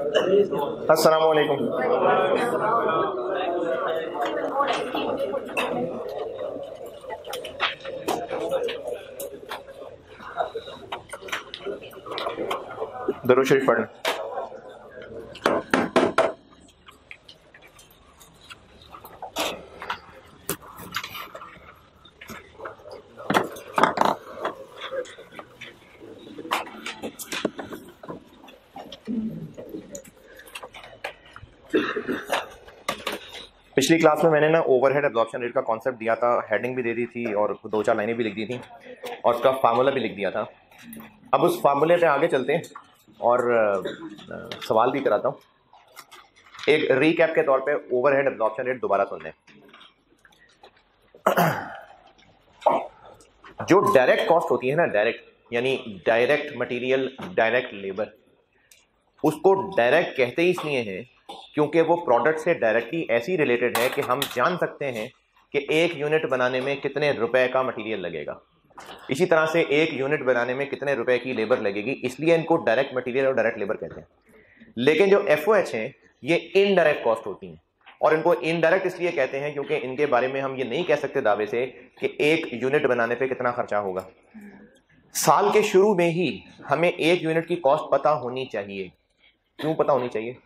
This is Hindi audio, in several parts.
अस्सलाम वालेकुम। दरूद शरीफ पढ़ें। पिछली क्लास में मैंने ना ओवरहेड एब्जॉर्प्शन रेट का कॉन्सेप्ट दिया था, हेडिंग भी दे दी थी और 2-4 लाइनें भी लिख दी थी और उसका फार्मूला भी लिख दिया था। अब उस फार्मूले पे आगे चलते हैं और सवाल भी कराता हूँ। एक रीकैप के तौर पे ओवरहेड एब्जॉर्प्शन रेट दोबारा सुन लें। जो डायरेक्ट कॉस्ट होती है ना, डायरेक्ट यानी डायरेक्ट मटेरियल, डायरेक्ट लेबर, उसको डायरेक्ट कहते ही इसलिए हैं क्योंकि वो प्रोडक्ट से डायरेक्टली ऐसी रिलेटेड है कि हम जान सकते हैं कि एक यूनिट बनाने में कितने रुपए का मटेरियल लगेगा, इसी तरह से एक यूनिट बनाने में कितने रुपए की लेबर लगेगी, इसलिए इनको डायरेक्ट मटेरियल और डायरेक्ट लेबर कहते हैं। लेकिन जो एफओएच हैं ये इनडायरेक्ट कॉस्ट होती हैं और इनको इनडायरेक्ट इसलिए कहते हैं क्योंकि इनके बारे में हम ये नहीं कह सकते दावे से कि एक यूनिट बनाने पे कितना खर्चा होगा। साल के शुरू में ही हमें एक यूनिट की कॉस्ट पता होनी चाहिए। क्यों पता होनी चाहिए?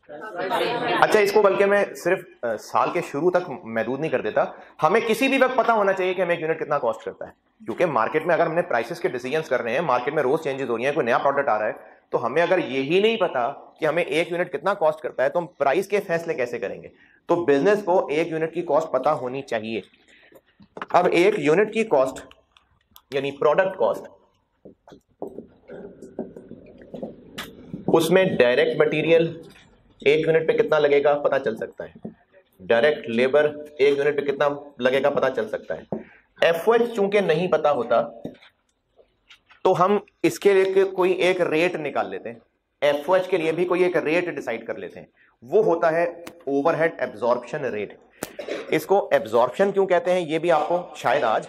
अच्छा, इसको बल्कि मैं सिर्फ साल के शुरू तक महदूद नहीं कर देता, हमें किसी भी वक्त पता होना चाहिए कि हमें एक यूनिट कितना कॉस्ट करता है। क्योंकि मार्केट में अगर हमने प्राइसेस के डिसीजंस कर रहे हैं, मार्केट में रोज चेंजेस हो रही हैं, कोई नया प्रोडक्ट आ रहा है, तो हमें अगर यही नहीं पता कि हमें एक यूनिट कितना कॉस्ट करता है तो हम प्राइस के फैसले कैसे करेंगे? तो बिजनेस को एक यूनिट की कॉस्ट पता होनी चाहिए। अब एक यूनिट की कॉस्ट यानी प्रोडक्ट कॉस्ट, उसमें डायरेक्ट मटेरियल एक यूनिट पे कितना लगेगा पता चल सकता है, डायरेक्ट लेबर एक यूनिट पे कितना लगेगा पता चल सकता है। एफओएच चूंकि नहीं पता होता तो हम इसके लिए कोई एक रेट निकाल लेते हैं, एफओएच के लिए भी कोई एक रेट डिसाइड कर लेते हैं, वो होता है ओवरहेड एब्जॉर्प्शन रेट। इसको एब्जॉर्प्शन क्यों कहते हैं ये भी आपको शायद आज,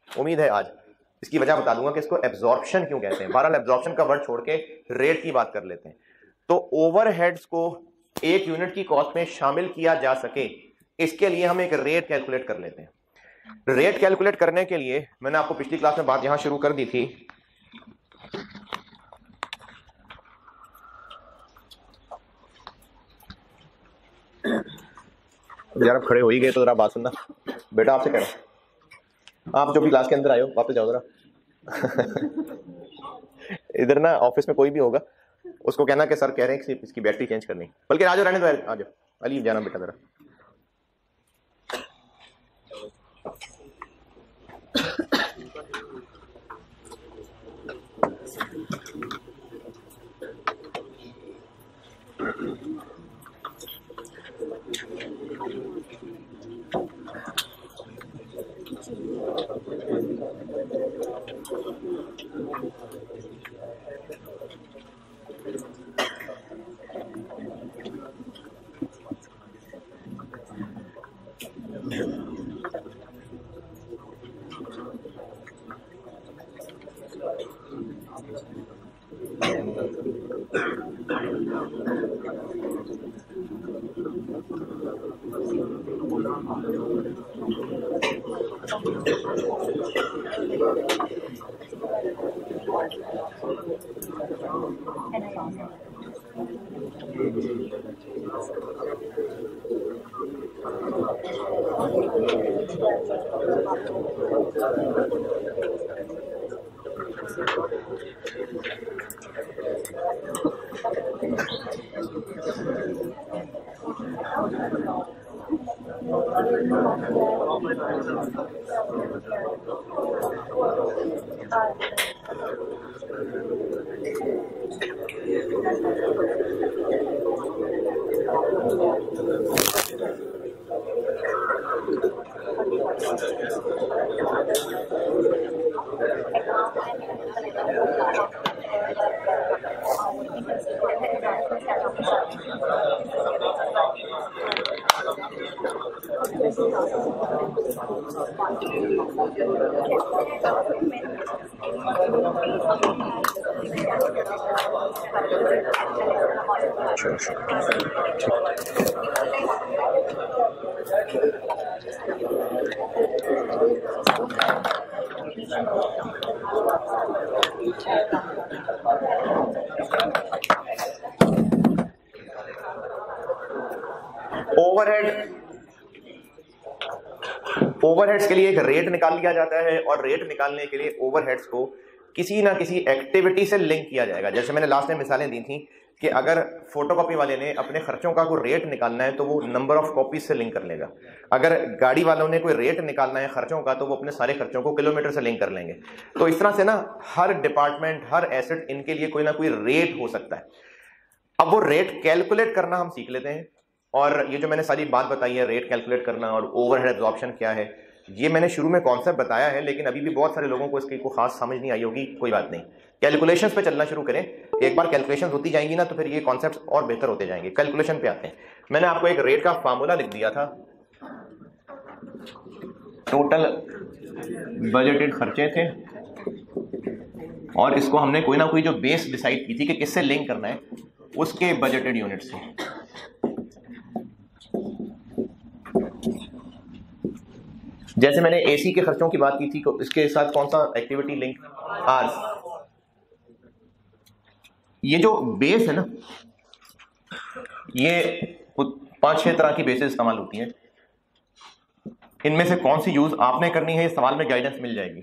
उम्मीद है आज इसकी वजह बता दूंगा कि इसको एब्जॉर्प्शन क्यों कहते हैं। बहरहाल एब्जॉर्प्शन का वर्ड छोड़ के रेट की बात कर लेते हैं। तो ओवरहेड्स को एक यूनिट की कॉस्ट में शामिल किया जा सके, इसके लिए हम एक रेट कैलकुलेट कर लेते हैं। रेट कैलकुलेट करने के लिए मैंने आपको पिछली क्लास में बात यहां शुरू कर दी थी। यार आप खड़े हो ही गए तो जरा बात सुनना। बेटा आपसे कह रहा हूं, आप जो भी क्लास के अंदर आए हो वापस जाओ जरा। इधर ना ऑफिस में कोई भी होगा उसको कहना कि सर कह रहे हैं कि इसकी बैटरी चेंज करनी, बल्कि आ जाओ, रहने दो, आ जाओ अली, जाना बेटा जरा। ओवरहेड्स के लिए एक रेट निकाल लिया जाता है और रेट निकालने के लिए ओवरहेड्स को किसी ना किसी एक्टिविटी से लिंक किया जाएगा। जैसे मैंने लास्ट में मिसालें दी थी कि अगर फोटोकॉपी वाले ने अपने खर्चों का कोई रेट निकालना है तो वो नंबर ऑफ कॉपीज से लिंक कर लेगा। अगर गाड़ी वालों ने कोई रेट निकालना है खर्चों का तो वो अपने सारे खर्चों को किलोमीटर से लिंक कर लेंगे। तो इस तरह से ना हर डिपार्टमेंट, हर एसेट, इनके लिए कोई ना कोई रेट हो सकता है। अब वो रेट कैलकुलेट करना हम सीख लेते हैं। और ये जो मैंने सारी बात बताई है, रेट कैलकुलेट करना और ओवरहेड एब्जॉर्प्शन क्या है, ये मैंने शुरू में कॉन्सेप्ट बताया है, लेकिन अभी भी बहुत सारे लोगों को इसकी कोई खास समझ नहीं आई होगी। कोई बात नहीं, कैलकुलेशंस पे चलना शुरू करें। एक बार कैलकुलेशंस होती जाएंगी ना तो फिर ये कॉन्सेप्ट्स और बेहतर होते जाएंगे। कैलकुलेशन पे आते हैं। मैंने आपको एक रेट का फार्मूला लिख दिया था। टोटल बजटेड खर्चे थे और इसको हमने कोई ना कोई जो बेस डिसाइड की थी कि किससे लिंक करना है, उसके बजटेड यूनिट से। जैसे मैंने एसी के खर्चों की बात की थी तो इसके साथ कौन सा एक्टिविटी लिंक, आर्स। ये जो बेस है ना, ये 5-6 तरह की बेसेस इस्तेमाल होती हैं। इनमें से कौन सी यूज आपने करनी है, इस सवाल में गाइडेंस मिल जाएगी।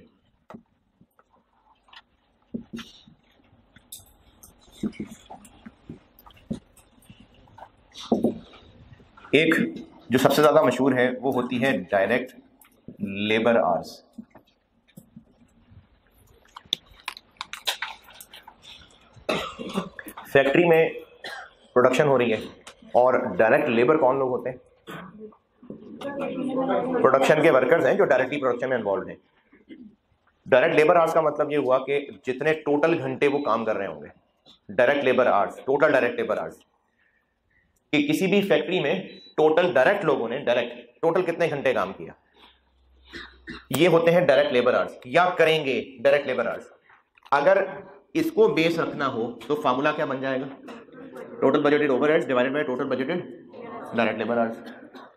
एक जो सबसे ज्यादा मशहूर है वो होती है डायरेक्ट लेबर आवर्स। फैक्ट्री में प्रोडक्शन हो रही है और डायरेक्ट लेबर कौन लोग होते हैं? प्रोडक्शन के वर्कर्स हैं जो डायरेक्टली प्रोडक्शन में इन्वॉल्व हैं। डायरेक्ट लेबर आवर्स का मतलब ये हुआ कि जितने टोटल घंटे वो काम कर रहे होंगे, direct labour hours, total direct labour hours. कि किसी भी फैक्ट्री में टोटल डायरेक्ट लोगों ने डायरेक्ट टोटल कितने घंटे काम किया, ये होते हैं डायरेक्ट लेबर आवर्स या करेंगे डायरेक्ट लेबर आवर्स। अगर इसको बेस रखना हो तो फार्मूला क्या बन जाएगा? Total budgeted overheads divided by total budgeted direct labour hours.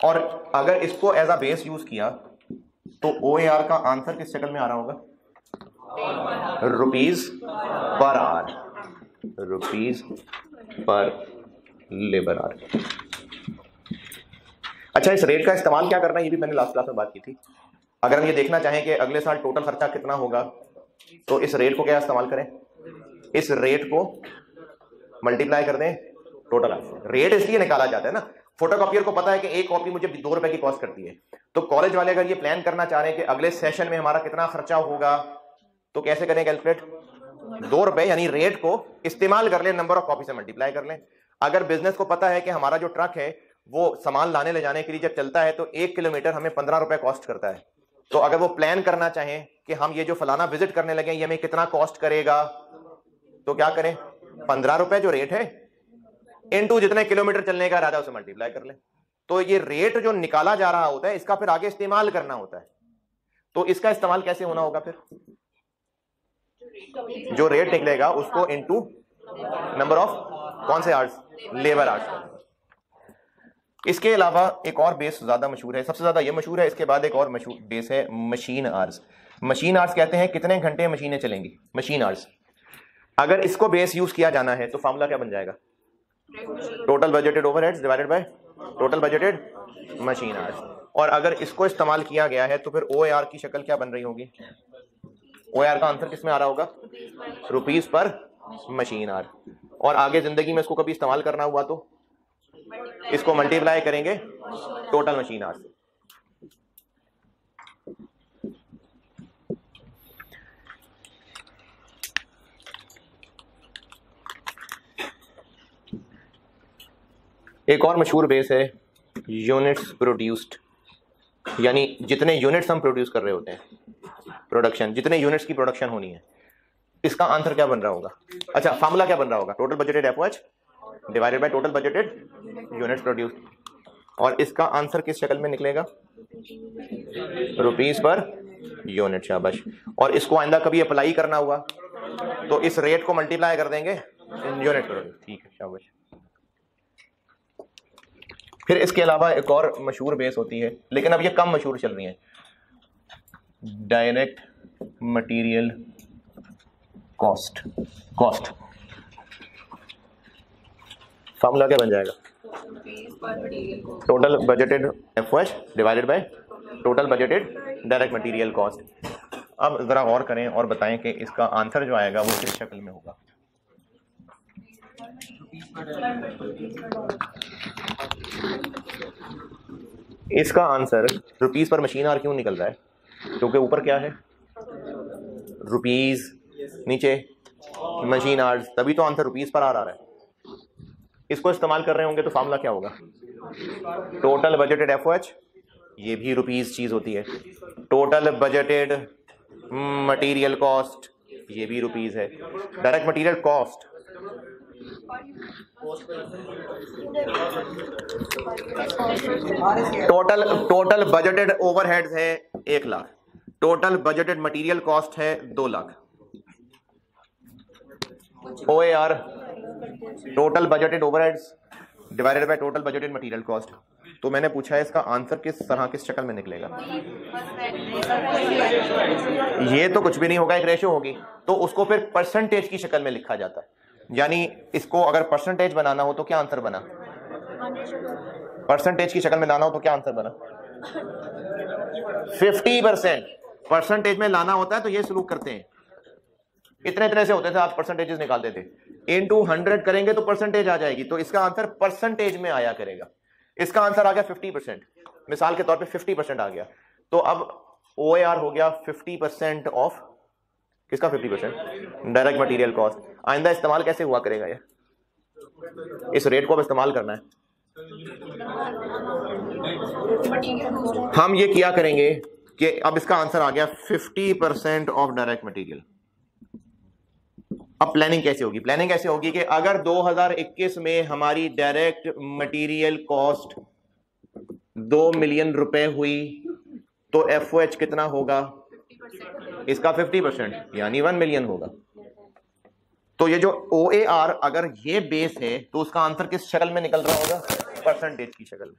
और अगर इसको एज अ बेस यूज किया तो OAR का आंसर किस शक्ल में आ रहा होगा? Rupees per hour, rupees per labour our. अच्छा, इस रेट का इस्तेमाल क्या करना है ये भी मैंने लास्ट क्लास में बात की थी। अगर हम ये देखना चाहें कि अगले साल टोटल खर्चा कितना होगा तो इस रेट को क्या इस्तेमाल करें? इस रेट को मल्टीप्लाई कर दें टोटल। रेट इसलिए निकाला जाता है ना, फोटोकॉपियर को पता है कि एक कॉपी मुझे 2 रुपए की कॉस्ट करती है। तो कॉलेज वाले अगर ये प्लान करना चाह रहे हैं कि अगले सेशन में हमारा कितना खर्चा होगा तो कैसे करें कैलकुलेट? 2 रुपए यानी रेट को इस्तेमाल कर लें, नंबर ऑफ कॉपी से मल्टीप्लाई कर लें। अगर बिजनेस को पता है कि हमारा जो ट्रक है वो सामान लाने ले जाने के लिए जब चलता है तो 1 किलोमीटर हमें 15 रुपए कॉस्ट करता है, तो अगर वो प्लान करना चाहें कि हम ये जो फलाना विजिट करने लगे ये हमें कितना कॉस्ट करेगा, तो क्या करें? 15 रुपए जो रेट है इनटू जितने किलोमीटर चलने का इरादा उसे मल्टीप्लाई कर लें। तो ये रेट जो निकाला जा रहा होता है इसका फिर आगे इस्तेमाल करना होता है। तो इसका इस्तेमाल कैसे होना होगा? फिर जो रेट निकलेगा उसको इनटू नंबर ऑफ कौन से आवर्स? Labour hours. इसके अलावा एक और बेस ज्यादा मशहूर है, सबसे ज्यादा ये मशहूर है। इसके बाद एक और मशहूर बेस है मशीन आवर्स। मशीन आवर्स कहते हैं कितने घंटे मशीनें चलेंगी, मशीन आवर्स। अगर इसको बेस यूज किया जाना है तो फार्मूला क्या बन जाएगा? Total budgeted overheads divided by total budgeted machine hours. और अगर इसको इस्तेमाल किया गया है तो फिर OAR की शक्ल क्या बन रही होगी? OAR का आंसर किसमें आ रहा होगा? Rupees per machine our. और आगे जिंदगी में इसको कभी इस्तेमाल करना हुआ तो इसको मल्टीप्लाई करेंगे टोटल मशीन आवर से। एक और मशहूर बेस है यूनिट्स प्रोड्यूस्ड, यानी जितने यूनिट्स हम प्रोड्यूस कर रहे होते हैं, प्रोडक्शन, जितने यूनिट्स की प्रोडक्शन होनी है, इसका आंसर क्या बन रहा होगा? अच्छा, फार्मूला क्या बन रहा होगा? Total budgeted FOH divided by total budgeted units produced. और इसका आंसर किस शक्ल में निकलेगा? Rupees per unit. शाबाश। और इसको आइंदा कभी अप्लाई करना हुआ तो इस रेट को मल्टीप्लाई कर देंगे यूनिट प्रोड्यूस। ठीक है, शाबाश। फिर इसके अलावा एक और मशहूर बेस होती है, लेकिन अब ये कम मशहूर चल रही है, डायरेक्ट मटेरियल कॉस्ट। फॉर्मूला क्या बन जाएगा? Total budgeted FOH divided by total budgeted direct material cost. अब जरा गौर करें और बताएं कि इसका आंसर जो आएगा वो किस शक्ल में होगा। इसका आंसर रुपीस पर मशीन आर क्यों निकल रहा है? क्योंकि ऊपर क्या है? रुपीस, नीचे मशीन आर्स, तभी तो आंसर रुपीस पर आ रहा है। इसको इस्तेमाल कर रहे होंगे तो फार्मूला क्या होगा? टोटल बजटेड एफओएच, ये भी रुपीस चीज होती है। टोटल बजटेड मटेरियल कॉस्ट, ये भी रुपीस है। Direct material cost total budgeted overheads है 1 lakh, total budgeted material cost है 2 lakh. OAR total budgeted overheads divided by total budgeted material cost. तो मैंने पूछा है इसका आंसर किस तरह, किस शक्ल में निकलेगा? ये तो कुछ भी नहीं होगा, एक रेशो होगी, तो उसको फिर परसेंटेज की शक्ल में लिखा जाता है। यानी इसको अगर परसेंटेज बनाना हो तो क्या आंसर बना? परसेंटेज की शक्ल में लाना हो तो क्या आंसर बना? 50%। परसेंटेज में लाना होता है तो ये सलूक करते हैं। इतने तरह से होते थे, आप परसेंटेजेस निकालते थे, इनटू 100 करेंगे तो परसेंटेज आ जाएगी, तो इसका आंसर परसेंटेज में आया करेगा। इसका आंसर आ गया 50%, मिसाल के तौर पे 50% आ गया, तो अब OAR हो गया 50% ऑफ किसका? 50% डायरेक्ट मटेरियल कॉस्ट। आइंदा इस्तेमाल कैसे हुआ करेगा ये? इस रेट को अब इस्तेमाल करना है। हम ये किया करेंगे कि अब इसका आंसर आ गया 50% ऑफ डायरेक्ट मटेरियल। अब प्लानिंग कैसे होगी? प्लानिंग कैसे होगी कि अगर 2021 में हमारी डायरेक्ट मटेरियल कॉस्ट 2 मिलियन रुपए हुई तो एफओएच कितना होगा? इसका 50% यानी 1 मिलियन होगा। तो ये जो OAR अगर ये बेस है तो उसका आंसर किस शक्ल में निकल रहा होगा? परसेंटेज की शक्ल में।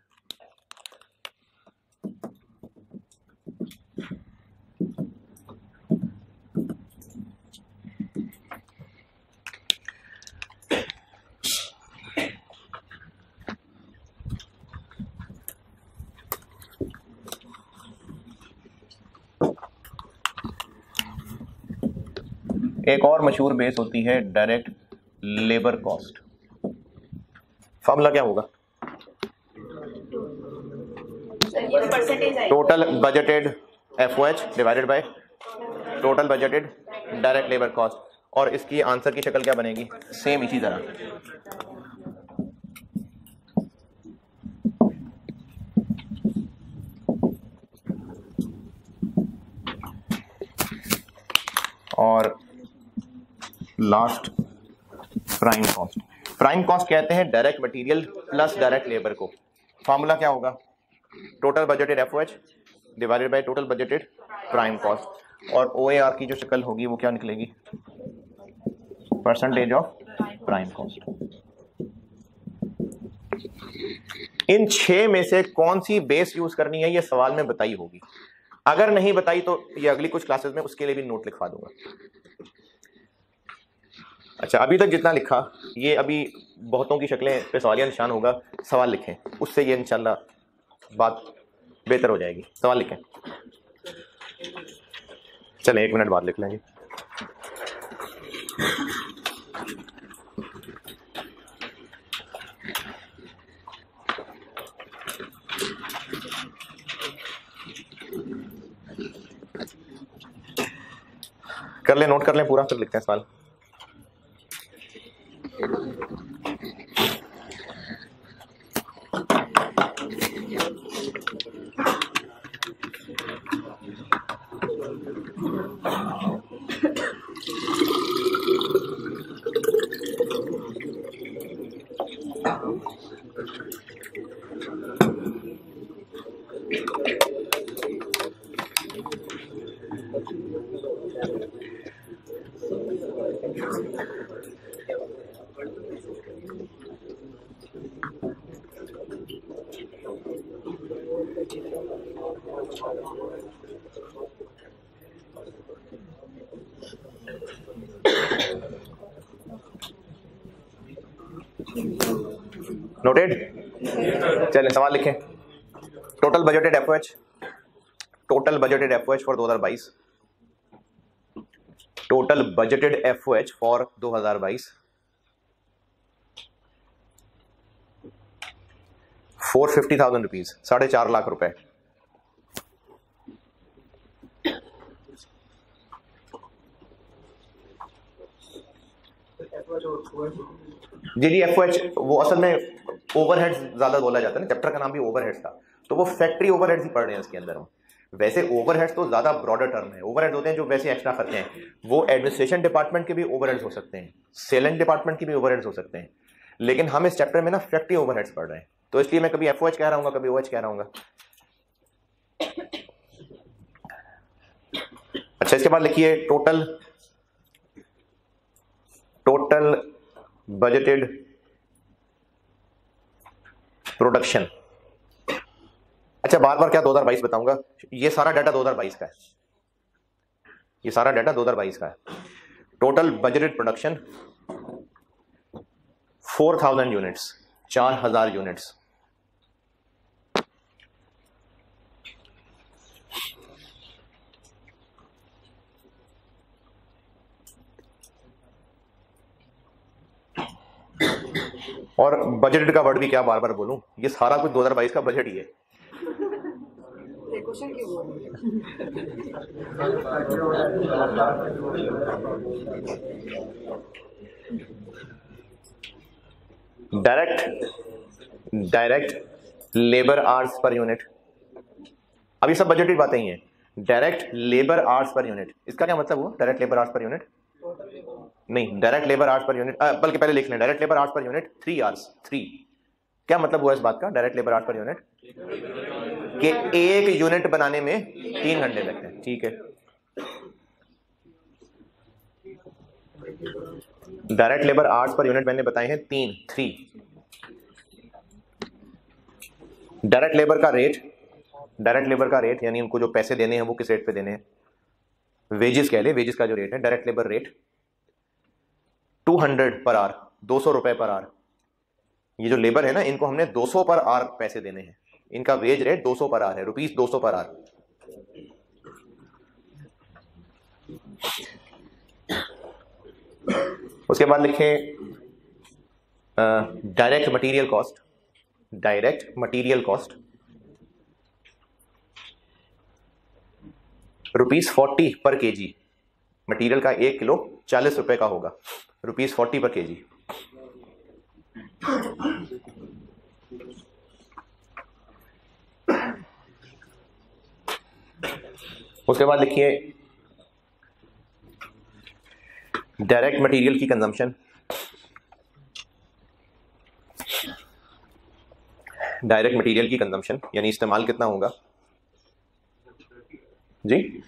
एक और मशहूर बेस होती है डायरेक्ट लेबर कॉस्ट। फॉर्मूला क्या होगा? Total budgeted FOH divided by total budgeted direct labour cost. और इसकी आंसर की शक्ल क्या बनेगी? सेम इसी तरह। और last prime cost. Prime cost कहते हैं direct material plus direct labour को। फॉर्मूला क्या होगा? Total budgeted FOH divided by total budgeted prime cost. और OAR की जो शक्ल होगी वो क्या निकलेगी? Percentage of prime cost. इन 6 में से कौन सी बेस यूज करनी है ये सवाल में बताई होगी। अगर नहीं बताई तो ये अगली कुछ क्लासेस में उसके लिए भी नोट लिखवा दूंगा। अच्छा, अभी तक जितना लिखा ये अभी बहुतों की शक्लें पे सवालिया निशान होगा, सवाल लिखें, उससे ये इंशाल्लाह बात बेहतर हो जाएगी। सवाल लिखें। चलें 1 मिनट बाद लिख लेंगे। कर ले, नोट कर लें पूरा, फिर लिखते हैं सवाल। नोटेड? चलें सवाल लिखें। Total budgeted FOH, total budgeted FOH for 2022, total budgeted FOH for 2022 450,000 rupees, 4.5 lakh रुपए। जी एफओएच वो असल में ओवरहेड्स ज्यादा बोला जाता है ना, चैप्टर का नाम भी ओवरहेड्स था, तो वो फैक्ट्री ओवरहेड्स ही पढ़ रहे हैं इसके अंदर हम। वैसे ओवरहेड्स तो ज्यादा ब्रॉडर टर्म है, ओवरहेड्स होते हैं जो वैसे एक्स्ट्रा खर्चे हैं, वो एडमिनिस्ट्रेशन डिपार्टमेंट के भी ओवरहेड्स हो सकते हैं, सेलिंग डिपार्टमेंट के भी ओवरहेड्स हो सकते हैं, लेकिन हम इस चैप्टर में ना फैक्ट्री ओवरहेड्स पढ़ रहे हैं, तो इसलिए मैं कभी एफओएच कह रहा हूँ, कभी ओएच कह रहा हूँ। अच्छा, इसके बाद लिखिए टोटल बजटेड प्रोडक्शन। अच्छा, बार बार क्या 2022 बताऊंगा, ये सारा डाटा 2022 का है, ये सारा डाटा 2022 का है। Total budgeted production 4,000 units, 4,000 units. और बजटेड का वर्ड भी क्या बार बार बोलूं, ये सारा कुछ 2022 का बजट ही है। Direct labour hours per unit, अब ये सब बजटेड बातें ही हैं। Direct labour hours per unit, इसका क्या मतलब हुआ? Direct labour hours per unit नहीं, direct labour hours per unit, बल्कि पहले लिख लें, direct labour hours per unit 3 hours. 3 क्या मतलब हुआ इस बात का? Direct labour hours per unit कि एक यूनिट बनाने में 3 घंटे लगते हैं, ठीक है। Direct labour hours per unit मैंने बताए हैं 3। डायरेक्ट लेबर का रेट, डायरेक्ट लेबर का रेट यानी उनको जो पैसे देने हैं वो किस रेट पे देने हैं, वेजेस कह ले, वेजेस का जो रेट है, direct labour rate 200 per hour, 200 रुपए पर आवर। ये जो लेबर है ना, इनको हमने 200 पर आवर पैसे देने हैं, इनका वेज रेट 200 पर आवर है, रुपीस 200 पर आवर। उसके बाद लिखें direct material cost, direct material cost rupees 40 पर केजी। मटेरियल का 1 किलो 40 रुपए का होगा, रुपीस 40 पर केजी। उसके बाद लिखिए डायरेक्ट मटेरियल की कंजम्पशन, डायरेक्ट मटेरियल की कंजम्पशन यानी इस्तेमाल कितना होगा जी,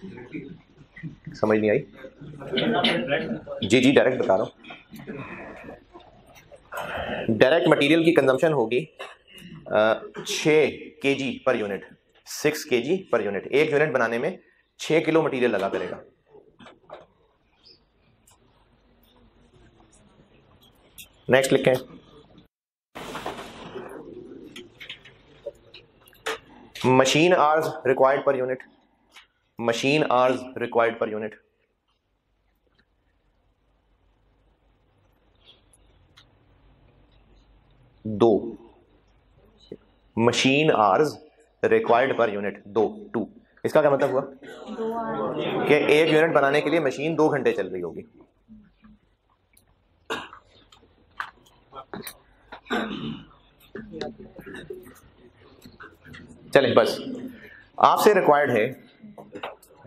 समझ नहीं आई? जी डायरेक्ट बता रहा हूं। डायरेक्ट मटेरियल की कंजम्पशन होगी 6 KG per unit, 6 KG per unit. एक यूनिट बनाने में 6 किलो मटेरियल लगा करेगा। नेक्स्ट लिखें machine hours required per unit, machine hours required per unit. दो machine hours required per unit, 2। इसका क्या मतलब हुआ कि एक यूनिट बनाने के लिए मशीन 2 घंटे चल रही होगी। चलें, बस आपसे रिक्वायर्ड है,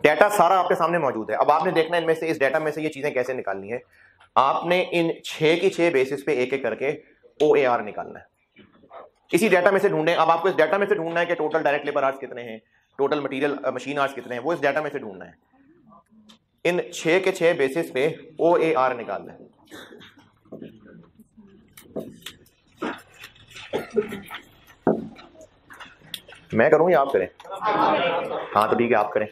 डाटा सारा आपके सामने मौजूद है। अब आपने देखना है इनमें से, इस डाटा में से ये चीजें कैसे निकालनी है। आपने इन 6 की 6 बेसिस पे एक एक करके OAR निकालना है, इसी डाटा में से ढूंढें। अब आपको इस डाटा में से ढूंढना है कि टोटल डायरेक्ट लेबर आवर्स कितने हैं, टोटल मटेरियल मशीन आवर्स कितने हैं, वो इस डाटा में से ढूंढना है। इन 6 के 6 बेसिस पे OAR निकालना है। मैं करूं या आप करें? हाँ तो ठीक है, आप करें।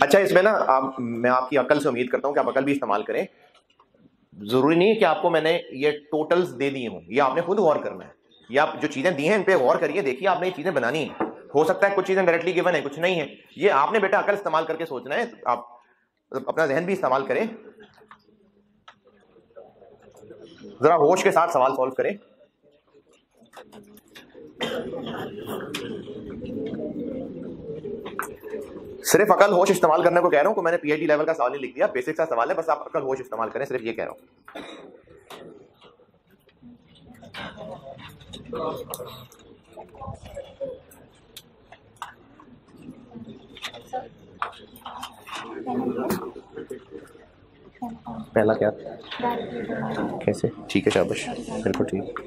अच्छा, इसमें ना मैं आपकी अकल से उम्मीद करता हूँ कि आप अकल भी इस्तेमाल करें। जरूरी नहीं है कि आपको मैंने ये टोटल्स दे दिए हों, ये आपने खुद गौर करना है। ये आप जो चीजें दी हैं इन पे गौर करिए, देखिए आपने ये चीजें बनानी है। हो सकता है कुछ चीजें डायरेक्टली गिवन है, कुछ नहीं है। ये आपने बेटा अकल इस्तेमाल करके सोचना है। आप अपना जहन भी इस्तेमाल करें, जरा होश के साथ सवाल सॉल्व करें। सिर्फ अकल होश इस्तेमाल करने को कह रहा हूं। मैंने पीएचडी लेवल का सवाल नहीं लिख दिया, बेसिक सा सवाल है, बस आप अकल होश इस्तेमाल करें, सिर्फ ये कह रहा हूं। पहला क्या कैसे? ठीक है, शाबाश, बिल्कुल ठीक।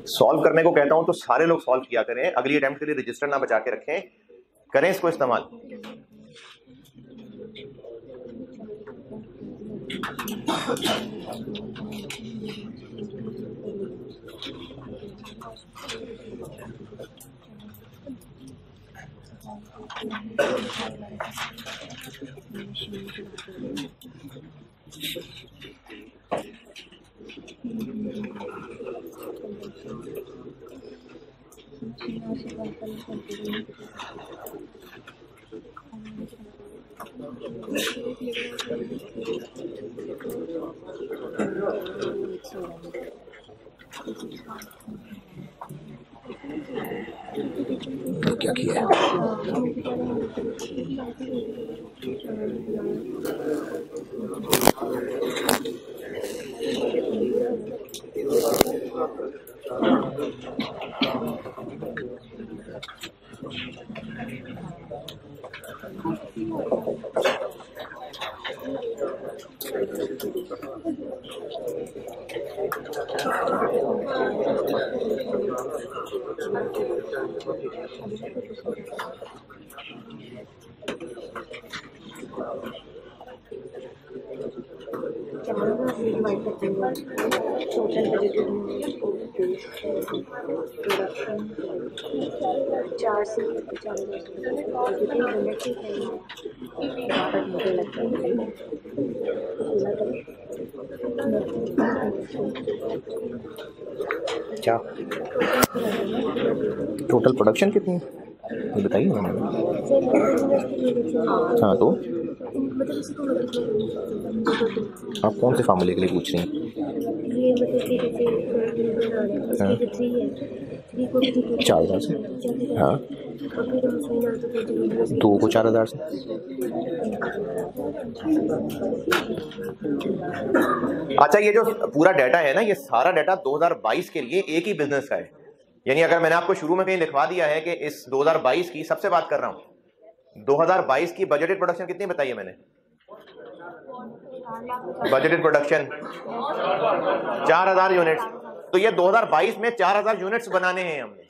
सॉल्व करने को कहता हूं तो सारे लोग सॉल्व किया करें। अगली अटेम्प्ट के लिए रजिस्टर ना बचा के रखें, करें इसको इस्तेमाल। क्या किया है? क्या टोटल प्रोडक्शन कितनी है ये बताइए ना। हाँ तो आप कौन से फार्मूले के लिए पूछ रही हैं? हाँ 4,000 से। हाँ 2 को 4,000 से। अच्छा, ये जो पूरा डाटा है ना, ये सारा डाटा 2022 के लिए एक ही बिजनेस का है। यानी अगर मैंने आपको शुरू में कहीं लिखवा दिया है कि इस 2022 की, सबसे बात कर रहा हूं, 2022 की बजटेड प्रोडक्शन कितनी बताई है मैंने? Budgeted production 4,000 units. तो ये 2022 में 4,000 यूनिट्स बनाने हैं हमने।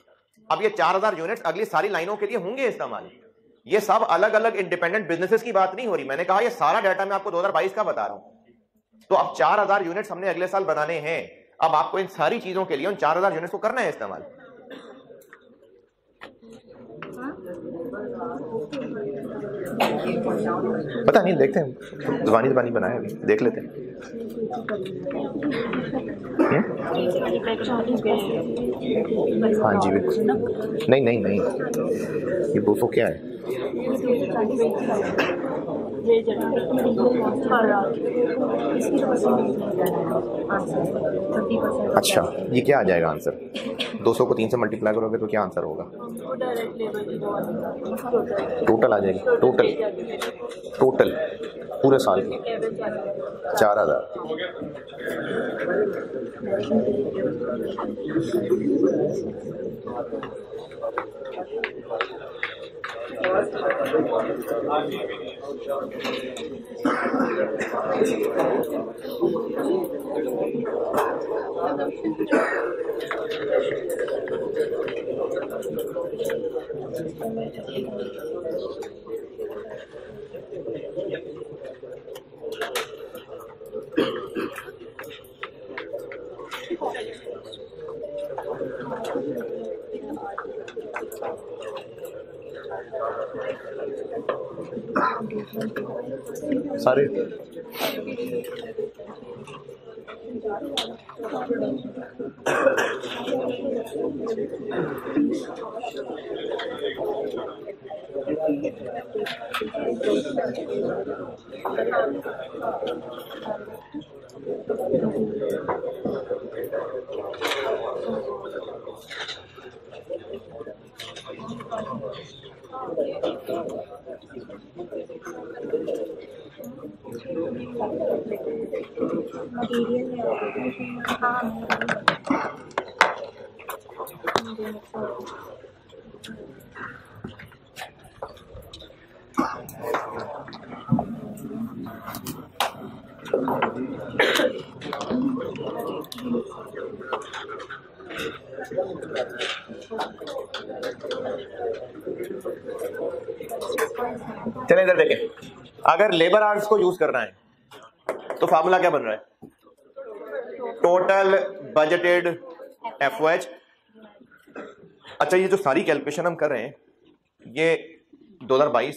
अब ये 4000 यूनिट्स अगली सारी लाइनों के लिए होंगे इस्तेमाल। ये सब अलग अलग इंडिपेंडेंट बिजनेसेस की बात नहीं हो रही, मैंने कहा ये सारा डाटा मैं आपको 2022 का बता रहा हूं। तो अब 4000 यूनिट्स हमने अगले साल बनाने हैं, अब आपको इन सारी चीजों के लिए उन 4000 यूनिट्स को करना है इस्तेमाल। पता नहीं, देखते हैं, जुबानी बनाया अभी, देख लेते हैं। हाँ जी बिल्कुल। नहीं नहीं नहीं, ये बोफो क्या है? अच्छा, ये क्या आ जाएगा आंसर? 200 को 3 से मल्टीप्लाई करोगे तो क्या आंसर होगा? टोटल आ जाएगी, टोटल पूरे साल की 4000। सारे चले इधर देखें, अगर लेबर आवर्स को यूज करना है तो फार्मूला क्या बन रहा है? Total budgeted FOH. अच्छा, ये जो सारी कैलकुलेशन हम कर रहे हैं ये 2022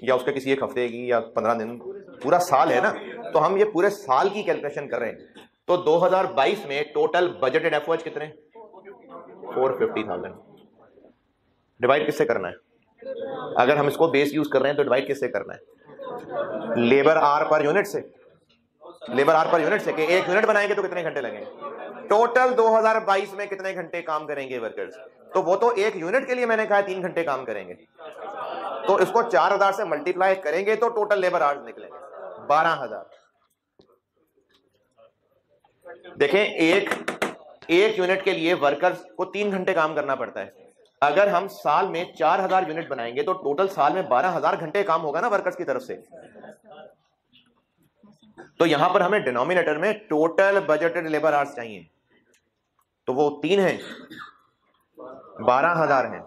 या उसके किसी एक हफ्ते की या 15 दिन, पूरा साल है ना, तो हम ये पूरे साल की कैलकुलेशन कर रहे हैं। तो 2022 में टोटल बजटेड एफओएच कितने? 450,000। डिवाइड किससे करना है? अगर हम इसको बेस यूज कर रहे हैं तो डिवाइड किससे करना है? लेबर आर पर यूनिट से। लेबर आर पर यूनिट से कि एक यूनिट बनाएंगे तो कितने घंटे लगेंगे? टोटल 2022 में कितने घंटे काम करेंगे वर्कर्स? तो वो तो एक यूनिट के लिए मैंने कहा 3 घंटे काम करेंगे, तो इसको 4000 से मल्टीप्लाई करेंगे तो टोटल लेबर आवर्स निकलेंगे 12000। देखें, एक यूनिट के लिए वर्कर्स को 3 घंटे काम करना पड़ता है। अगर हम साल में 4000 यूनिट बनाएंगे तो टोटल साल में 12000 घंटे काम होगा ना वर्कर्स की तरफ से। तो यहां पर हमें डिनोमिनेटर में टोटल बजटेड लेबर आवर्स चाहिए, तो वो 3 है, 12000 है।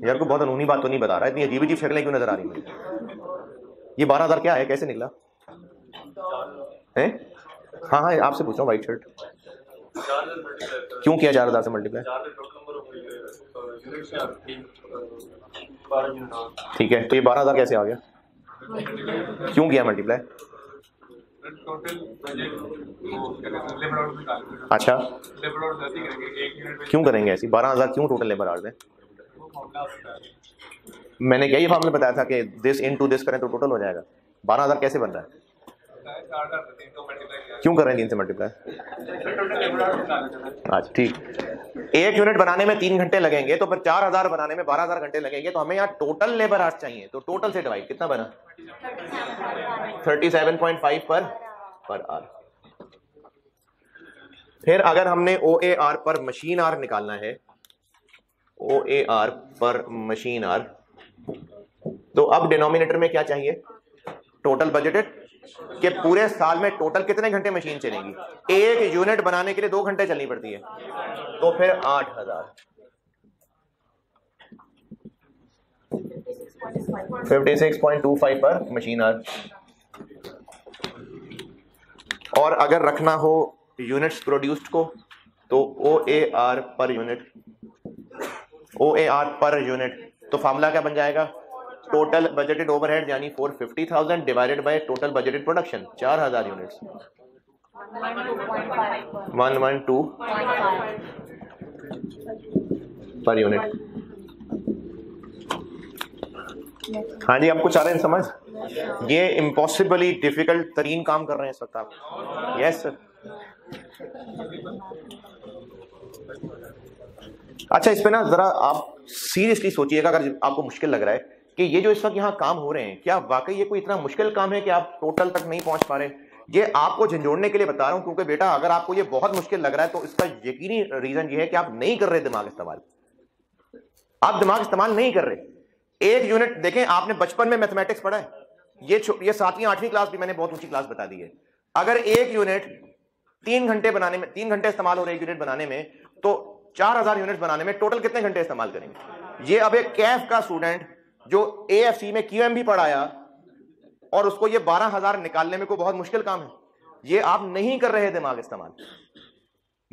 यार को बहुत अनूनी बात तो नहीं बता रहा, इतनी अजीब अजीब शक्लें क्यों नजर आ रही मुझे? ये 12000 क्या है, कैसे निकला है? हाँ हाँ, आपसे पूछ रहा हूँ, व्हाइट शर्ट क्यों किया 4000 से मल्टीप्लाई? ठीक है, तो ये 12000 कैसे आ गया? क्यों किया मल्टीप्लाई? अच्छा, क्यों करेंगे ऐसी? 12000 क्यों टोटल लेबर आवर्स है? मैंने क्या ये फार्मूला बताया था कि दिस इनटू दिस करें तो टोटल हो जाएगा। 12000 कैसे बन रहा है? क्यों कर रहे हैं 3 से मल्टीप्लाई? अच्छा ठीक, एक यूनिट बनाने में 3 घंटे लगेंगे तो फिर 4000 बनाने में 12000 घंटे लगेंगे, तो हमें यहाँ टोटल लेबर आवर्स चाहिए, तो टोटल से डिवाइड कितना बना? 37.5 पर आवर। फिर अगर हमने OAR पर मशीन आर निकालना है, OAR पर मशीन आर, तो अब डिनोमिनेटर में क्या चाहिए? टोटल बजटेड कि पूरे साल में टोटल कितने घंटे मशीन चलेगी। एक यूनिट बनाने के लिए 2 घंटे चलनी पड़ती है, तो फिर 8000 56.25 पर मशीन आवर। और अगर रखना हो यूनिट्स प्रोड्यूस्ड को तो OAR per unit, OAR per unit, तो फार्मूला क्या बन जाएगा, टोटल बजटेड ओवरहेड यानी 450,000 divided by total budgeted production 4000 units, 112 per unit. हाँ जी, आपको चाह रहे हैं समझ, ये इम्पॉसिबली डिफिकल्ट तरीन काम कर रहे हैं इस वक्त आप। Yes sir. अच्छा, इस पे ना जरा आप सीरियसली सोचिएगा, अगर आपको मुश्किल लग रहा है कि ये जो इस वक्त यहाँ काम हो रहे हैं, क्या वाकई ये कोई इतना मुश्किल काम है कि आप टोटल तक नहीं पहुंच पा रहे। ये आपको झंझोड़ने के लिए बता रहा हूं, क्योंकि बेटा अगर आपको ये बहुत मुश्किल लग रहा है तो इसका यकीनी रीजन ये है कि आप नहीं कर रहे दिमाग इस्तेमाल। आप दिमाग इस्तेमाल नहीं कर रहे। एक यूनिट देखें, आपने बचपन में मैथमेटिक्स पढ़ा है, ये 7वीं 8वीं क्लास भी मैंने बहुत ऊंची क्लास बता दी है। अगर एक यूनिट 3 घंटे बनाने में, 3 घंटे इस्तेमाल हो रहे एक यूनिट बनाने में, तो 4000 यूनिट बनाने में टोटल कितने घंटे इस्तेमाल करेंगे। ये अब एक कैफ का स्टूडेंट जो AFC में QM भी पढ़ाया और उसको ये 12000 निकालने में कोई बहुत मुश्किल काम है। ये आप नहीं कर रहे दिमाग इस्तेमाल,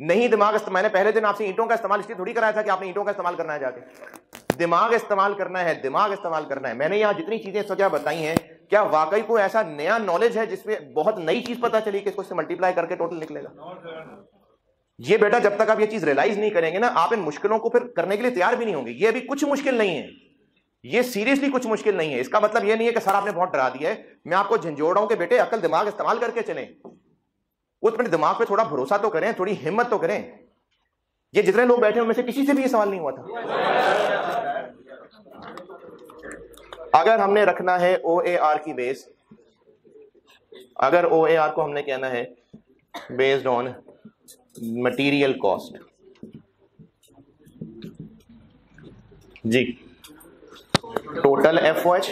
नहीं दिमाग इस्तेमाल। मैंने पहले दिन आपसे ईंटों का इस्तेमाल इसलिए थोड़ी कराया था कि आपने ईंटों का इस्तेमाल करना है, जाके दिमाग इस्तेमाल करना है, दिमाग इस्तेमाल करना है। मैंने यहां जितनी चीजें सोचा बताई हैं, क्या वाकई कोई ऐसा नया नॉलेज है जिसमें बहुत नई चीज पता चली कि इसको इससे मल्टीप्लाई करके टोटल निकलेगा। ये बेटा जब तक आप ये चीज रियलाइज नहीं करेंगे ना, आप इन मुश्किलों को फिर करने के लिए तैयार भी नहीं होंगे। ये अभी कुछ मुश्किल नहीं है, ये सीरियसली कुछ मुश्किल नहीं है। इसका मतलब ये नहीं है कि सर आपने बहुत डरा दिया है। मैं आपको झंझोड़ रहा हूं कि बेटे अकल दिमाग इस्तेमाल करके चलें, अपने दिमाग पे थोड़ा भरोसा तो करें, थोड़ी हिम्मत तो करें। ये जितने लोग बैठे उनमें से किसी से भी ये सवाल नहीं हुआ था। अगर हमने रखना है OAR की बेस, अगर OAR को हमने कहना है बेस्ड ऑन मटेरियल कॉस्ट जी, total FOH,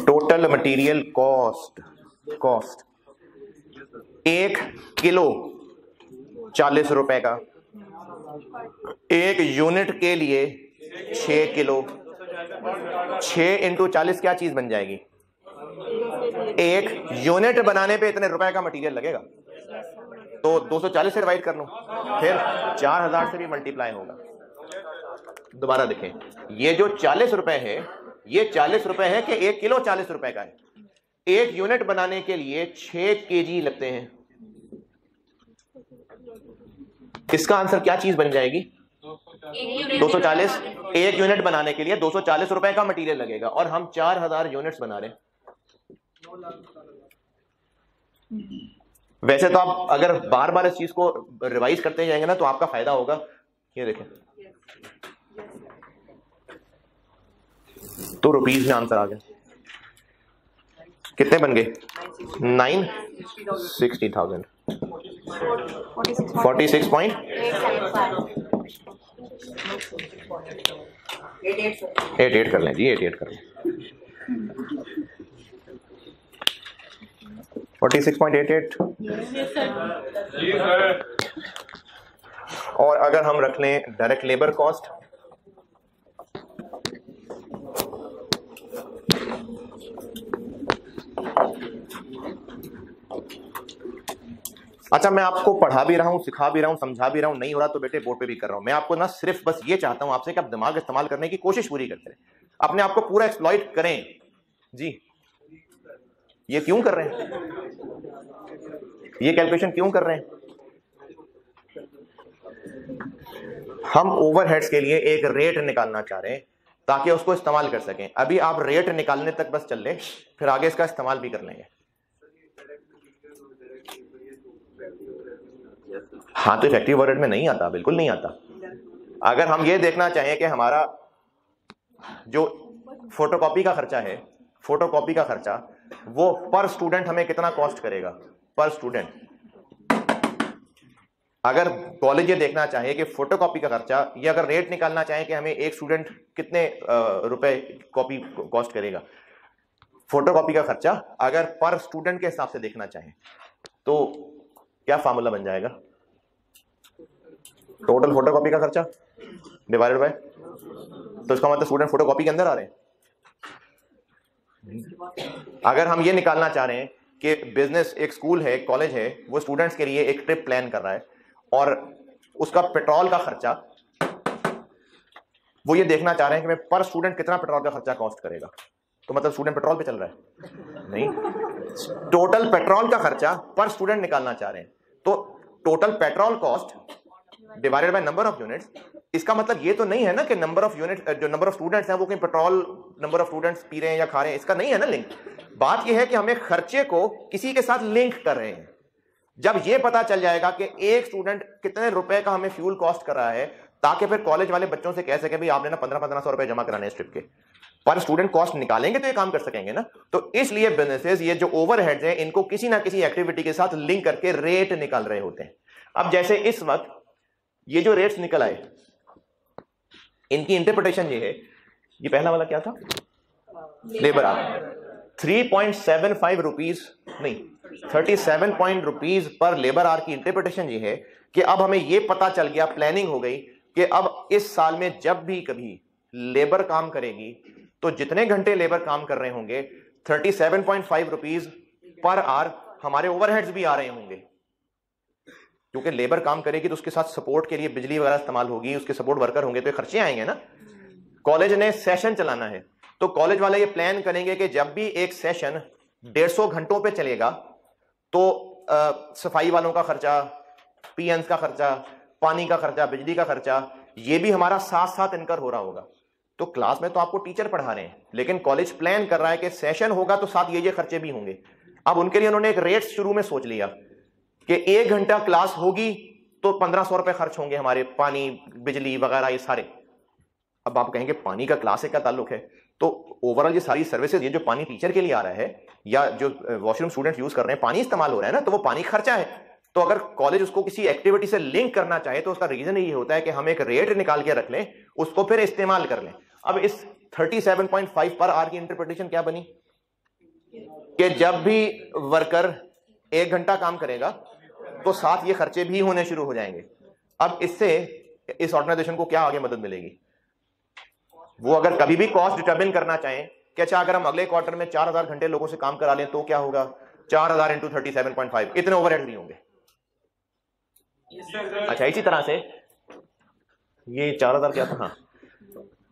total material cost, 1 kilo 40 रुपए का, 1 यूनिट के लिए 6 किलो, 6 इंटू 40 क्या चीज बन जाएगी। 1 यूनिट बनाने पे इतने रुपए का मटेरियल लगेगा, तो 240 से डिवाइड कर लो, फिर 4000 से भी मल्टीप्लाई होगा। दोबारा देखें, ये जो 40 रुपए है, ये 40 रुपए है कि 1 किलो 40 रुपए का है। 1 यूनिट बनाने के लिए 6 kg लगते हैं। इसका आंसर क्या चीज बन जाएगी, 240। 1 यूनिट बनाने के लिए 240 रुपए का मटेरियल लगेगा, और हम 4000 यूनिट्स बना रहे हैं। वैसे तो आप अगर बार बार इस चीज को रिवाइज करते जाएंगे ना तो आपका फायदा होगा। ये देखें, तो रुपीज में आंसर आ गया। कितने बन गए, 960,000, 46.88 कर लें जी, 88 कर लें, 46.88। और अगर हम रख लें डायरेक्ट लेबर कॉस्ट, अच्छा मैं आपको पढ़ा भी रहा हूं, सिखा भी रहा हूं, समझा भी रहा हूं, नहीं हो रहा तो बेटे बोर्ड पे भी कर रहा हूं। मैं आपको ना सिर्फ बस ये चाहता हूं आपसे कि आप दिमाग इस्तेमाल करने की कोशिश पूरी करते हैं, अपने आप को पूरा एक्सप्लॉइट करें जी। ये क्यों कर रहे हैं, ये कैलकुलेशन क्यों कर रहे हैं। हम ओवरहेड्स के लिए एक रेट निकालना चाह रहे हैं ताकि उसको इस्तेमाल कर सकें। अभी आप रेट निकालने तक बस चल लें, फिर आगे इसका इस्तेमाल भी कर लेंगे। हाँ, तो इफेक्टिव ओवरहेड में नहीं आता, बिल्कुल नहीं आता। अगर हम ये देखना चाहें कि हमारा जो फोटोकॉपी का खर्चा है, फोटोकॉपी का खर्चा वो पर स्टूडेंट हमें कितना कॉस्ट करेगा पर स्टूडेंट। अगर कॉलेज ये देखना चाहे कि फोटोकॉपी का खर्चा, ये अगर रेट निकालना चाहे कि हमें एक स्टूडेंट कितने रुपए कॉपी कॉस्ट करेगा, फोटोकॉपी का खर्चा अगर पर स्टूडेंट के हिसाब से देखना चाहें तो क्या फार्मूला बन जाएगा? टोटल फोटोकॉपी का खर्चा डिवाइडेड बाय, तो इसका मतलब स्टूडेंट फोटोकॉपी के अंदर आ रहे हैं। अगर हम ये निकालना चाह रहे हैं कि बिजनेस एक स्कूल है, कॉलेज है, वो स्टूडेंट्स के लिए एक ट्रिप प्लान कर रहा है और उसका पेट्रोल का खर्चा, वो ये देखना चाह रहे हैं कि मैं पर स्टूडेंट कितना पेट्रोल का खर्चा कॉस्ट करेगा, तो मतलब स्टूडेंट पेट्रोल पे चल रहा है? नहीं, टोटल पेट्रोल का खर्चा पर स्टूडेंट निकालना चाह रहे हैं, तो total petrol cost divided by number of units. इसका मतलब ये तो नहीं है ना कि नंबर ऑफ यूनिट, जो नंबर ऑफ स्टूडेंट्स हैं वो कहीं petrol number of students P रहे हैं या खा रहे हैं, इसका नहीं है ना लिंक। बात ये है कि हमें खर्चे को किसी के साथ लिंक कर रहे हैं। जब ये पता चल जाएगा कि एक स्टूडेंट कितने रुपए का हमें फ्यूल कॉस्ट कर रहा है, ताकि फिर कॉलेज वाले बच्चों से कह सके भाई आपने ना 1500 रुपए जमा कराने इस ट्रिप के, पर स्टूडेंट कॉस्ट निकालेंगे तो ये काम कर सकेंगे ना। तो इसलिए बिजनेसेस ये जो ओवरहेड्स हैं इनको किसी ना किसी एक्टिविटी के साथ लिंक करके रेट निकाल रहे होते हैं। अब जैसे इस वक्त ये जो रेट्स निकल आए, इनकी इंटरप्रिटेशन ये है, ये पहला वाला क्या था, लेबर आवर 3.75 रुपीज नहीं 37 रुपीज पर लेबर आवर की इंटरप्रिटेशन ये है कि अब हमें ये पता चल गया, प्लानिंग हो गई कि अब इस साल में जब भी कभी लेबर काम करेगी तो जितने घंटे लेबर काम कर रहे होंगे 37.5 रुपीज पर आवर हमारे ओवरहेड्स भी आ रहे होंगे, क्योंकि लेबर काम करेगी तो उसके साथ सपोर्ट के लिए बिजली वगैरह इस्तेमाल होगी, उसके सपोर्ट वर्कर होंगे तो ये खर्चे आएंगे ना। कॉलेज ने सेशन चलाना है तो कॉलेज वाले ये प्लान करेंगे कि जब भी एक सेशन 150 घंटों पे चलेगा तो सफाई वालों का खर्चा, पीएन्स का खर्चा, पानी का खर्चा, बिजली का खर्चा, ये भी हमारा साथ साथ इनकर हो रहा होगा। तो क्लास में तो आपको टीचर पढ़ा रहे हैं, लेकिन कॉलेज प्लान कर रहा है कि सेशन होगा तो साथ ये खर्चे भी होंगे। अब उनके लिए उन्होंने एक रेट शुरू में सोच लिया कि 1 घंटा क्लास होगी तो 1500 रुपए खर्च होंगे हमारे, पानी बिजली वगैरह ये सारे। अब आप कहेंगे पानी का क्लास से क्या ताल्लुक है? तो ओवरऑल ये सारी सर्विसेज, ये जो पानी टीचर के लिए आ रहा है या जो वॉशरूम स्टूडेंट यूज कर रहे हैं, पानी इस्तेमाल हो रहा है ना, तो वो पानी खर्चा है। तो अगर कॉलेज उसको किसी एक्टिविटी से लिंक करना चाहे तो उसका रीजन ये होता है कि हम एक रेट निकाल के रख लें, उसको फिर इस्तेमाल कर लें। अब इस 37.5 पर आवर की इंटरप्रिटेशन क्या बनी कि जब भी वर्कर 1 घंटा काम करेगा तो साथ ये खर्चे भी होने शुरू हो जाएंगे। अब इससे इस ऑर्गेनाइजेशन को क्या आगे मदद मिलेगी? वो अगर कभी भी कॉस्ट डिटरमिन करना चाहें कि अच्छा अगर हम अगले क्वार्टर में 4000 घंटे लोगों से काम करा लें तो क्या होगा, 4000 इंटू 37.5, इतने ओवरहेड नहीं होंगे। अच्छा इसी तरह से ये 4000 क्या था, हाँ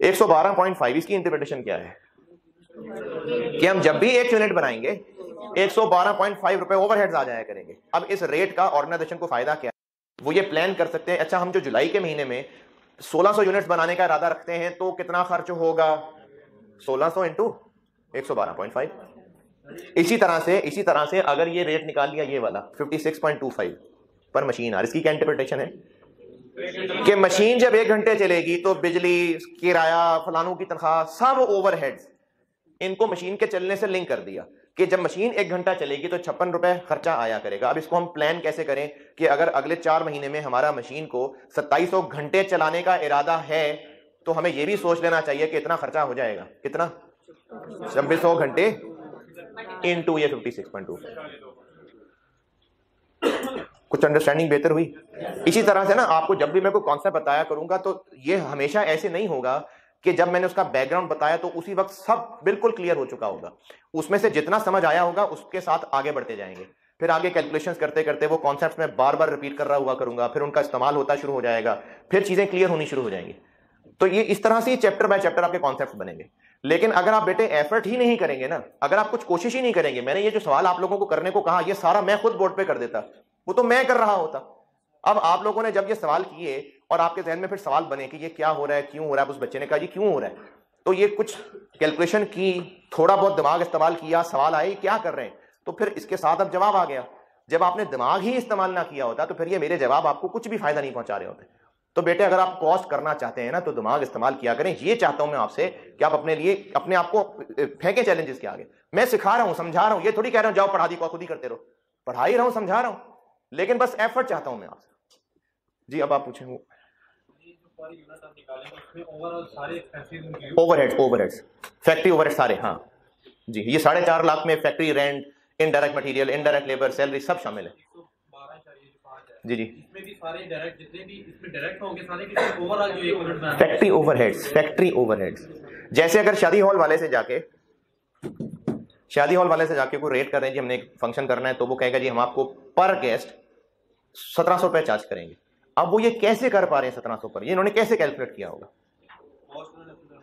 112.5, इसकी इंटरप्रिटेशन क्या है कि हम जब भी एक यूनिट बनाएंगे 112.5 रुपए ओवरहेड्स आ जाया करेंगे। अब इस रेट का ऑर्गेनाइजेशन को फायदा क्या है? वो ये प्लान कर सकते हैं, अच्छा हम जो जुलाई के महीने में 1600 यूनिट्स बनाने का इरादा रखते हैं तो कितना खर्च होगा, 1600 इंटू 112.5। इसी तरह से अगर ये रेट निकाल लिया ये वाला 56.25 पर मशीन आर, इसकी क्या इंटरप्रिटेशन है कि मशीन जब 1 घंटे चलेगी तो बिजली, किराया, फलानों की तनख्वाह, सब ओवरहेड्स इनको मशीन के चलने से लिंक कर दिया कि जब मशीन 1 घंटा चलेगी तो 56 रुपए खर्चा आया करेगा। अब इसको हम प्लान कैसे करें कि अगर अगले 4 महीने में हमारा मशीन को 2700 घंटे चलाने का इरादा है तो हमें यह भी सोच लेना चाहिए कि इतना खर्चा हो जाएगा, कितना 2600 घंटे इनटू ये 56.2। कुछ अंडरस्टैंडिंग बेहतर हुई? इसी तरह से ना आपको जब भी मैं कोई कॉन्सेप्ट बताया करूंगा तो ये हमेशा ऐसे नहीं होगा कि जब मैंने उसका बैकग्राउंड बताया तो उसी वक्त सब बिल्कुल क्लियर हो चुका होगा। उसमें से जितना समझ आया होगा उसके साथ आगे बढ़ते जाएंगे, फिर आगे कैलकुलेशंस करते करते वो कॉन्सेप्ट्स में बार बार रिपीट कर रहा हुआ करूंगा, फिर उनका इस्तेमाल होता शुरू हो जाएगा, फिर चीजें क्लियर होनी शुरू हो जाएंगी। तो ये इस तरह से चैप्टर बाय चैप्टर आपके कॉन्सेप्ट्स बनेंगे। लेकिन अगर आप बेटे एफर्ट ही नहीं करेंगे ना, अगर आप कुछ कोशिश ही नहीं करेंगे, मैंने ये जो सवाल आप लोगों को करने को कहा ये सारा मैं खुद बोर्ड पे कर देता, वो तो मैं कर रहा होता। अब आप लोगों ने जब ये सवाल किए और आपके जहन में फिर सवाल बने कि ये क्या हो रहा है, क्यों हो रहा है, उस बच्चे ने कहा ये क्यों हो रहा है, तो ये कुछ कैलकुलेशन की, थोड़ा बहुत दिमाग इस्तेमाल किया, सवाल आए क्या कर रहे हैं, तो फिर इसके साथ अब जवाब आ गया। जब आपने दिमाग ही इस्तेमाल ना किया होता तो फिर ये मेरे जवाब आपको कुछ भी फायदा नहीं पहुंचा रहे होते। तो बेटे अगर आप कॉस्ट करना चाहते हैं ना तो दिमाग इस्तेमाल किया करें। ये चाहता हूं मैं आपसे कि आप अपने लिए अपने आप को फेंके चैलेंजेस के आगे। मैं सिखा रहा हूं, समझा रहा हूं, ये थोड़ी कह रहा हूं जाओ पढ़ा दी खुद ही करते रहो, पढ़ा ही रहा हूं, समझा रहा हूं, लेकिन बस एफर्ट चाहता हूं मैं आपसे। जी अब आप पूछें। ओवरहेड्स फैक्ट्री ओवरहेड सारे, हाँ जी, ये 4.5 लाख में factory rent, indirect material, indirect labour, salary सब शामिल है। जी जी, इसमें भी सारे डायरेक्ट जितने भी इसमें डायरेक्ट होंगे सारे के ओवरऑल जो 1 यूनिट में फैक्ट्री ओवरहेड्स, फैक्ट्री ओवरहेड्स। जैसे अगर शादी हॉल वाले से जाके कोई रेट कर रहे हैं जी, हमने एक फंक्शन करना है, तो वो कहेगा जी हम आपको पर गेस्ट 1700 रुपए चार्ज करेंगे। अब वो ये कैसे कर पा रहे हैं 1700 पर, ये इन्होंने कैसे कैलकुलेट किया होगा?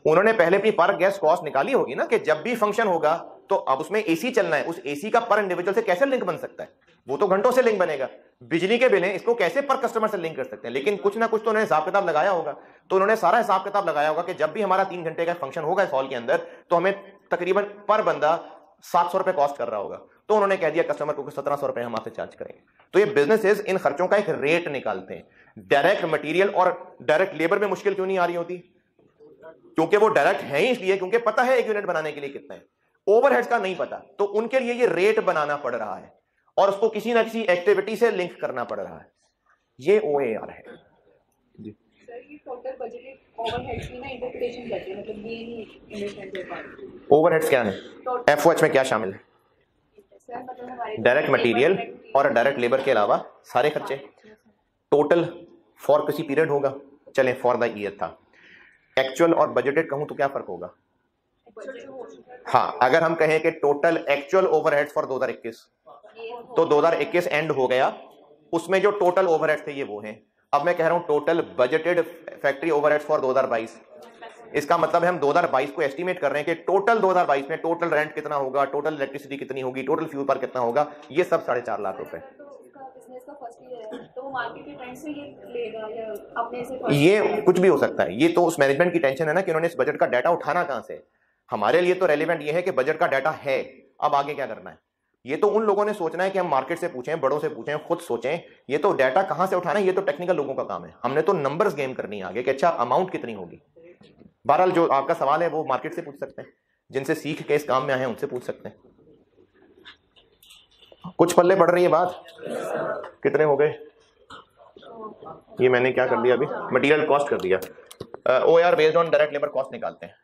उन्होंने पहले अपनी पर गेस्ट कॉस्ट निकाली होगी ना, कि जब भी फंक्शन होगा तो अब उसमें एसी चलना है, उस एसी का पर इंडिविजुअल से कैसे लिंक बन सकता है? वो तो घंटों से लिंक बनेगा। बिजली के बिल हैं, इसको कैसे पर कस्टमर से लिंक कर सकते हैं? लेकिन कुछ ना कुछ तो उन्होंने हिसाब किताब लगाया होगा। तो उन्होंने सारा हिसाब किताब लगाया होगा कि जब भी हमारा 3 घंटे का फंक्शन होगा इस हॉल के अंदर, तो हमें तकरीबन पर बंदा 700 रुपए कॉस्ट कर रहा होगा। तो उन्होंने कह दिया कस्टमर को 1700 रुपए हम आपसे चार्ज करेंगे। तो ये बिजनेसेस इन खर्चों का एक रेट निकालते हैं। डायरेक्ट मटेरियल और डायरेक्ट लेबर में मुश्किल क्यों नहीं आ रही होती? क्योंकि वो डायरेक्ट है ही इसलिए क्योंकि पता है एक यूनिट बनाने के लिए कितना है। ओवरहेड्स का नहीं पता, तो उनके लिए ये रेट बनाना पड़ रहा है और उसको किसी ना किसी एक्टिविटी से लिंक करना पड़ रहा है। ये OAR है जी। सर ये टोटल बजटेड ओवरहेड्स की ना इंटरप्रिटेशन करते हैं, मतलब ये नहीं अंडरस्टैंड कर पा रहे। ओवरहेड्स क्या है? FOH में क्या शामिल है? सर मतलब हमारे डायरेक्ट मटेरियल और डायरेक्ट लेबर के अलावा सारे खर्चे टोटल फॉर किसी पीरियड होगा। चलें फॉर द ईयर था। एक्चुअल और बजटेड कहूं तो क्या फर्क होगा? हाँ, अगर हम कहें कि टोटल एक्चुअल ओवरहेड्स फॉर 2021, तो 2021 एंड हो गया, उसमें जो टोटल ओवरहेड्स थे ये वो हैं। अब मैं कह रहा हूं total budgeted factory overheads for 2022, इसका मतलब है हम 2022 को एस्टीमेट कर रहे हैं कि टोटल 2022 में टोटल रेंट कितना होगा, टोटल इलेक्ट्रिसिटी कितनी होगी, टोटल फ्यूल पर कितना होगा, ये सब 4.5 लाख रुपए। ये कुछ भी हो सकता है, ये तो उस मैनेजमेंट की टेंशन है ना कि उन्होंने इस बजट का डाटा उठाना कहां से। हमारे लिए तो रेलेवेंट ये है कि बजट का डाटा है, अब आगे क्या करना है ये तो उन लोगों ने सोचना है कि हम मार्केट से पूछें, बड़ों से पूछें, खुद सोचें। ये तो डाटा कहां से उठाना है ये तो टेक्निकल लोगों का काम है। हमने तो नंबर्स गेम करनी है आगे कि अच्छा अमाउंट कितनी होगी। बहरहाल जो आपका सवाल है वो मार्केट से पूछ सकते हैं, जिनसे सीख के इस काम में आए हैं उनसे पूछ सकते हैं। कुछ पल्ले पड़ रही है बात? कितने हो गए? ये मैंने क्या कर दिया अभी? मटेरियल कॉस्ट कर दिया। OAR based on direct labour cost निकालते हैं।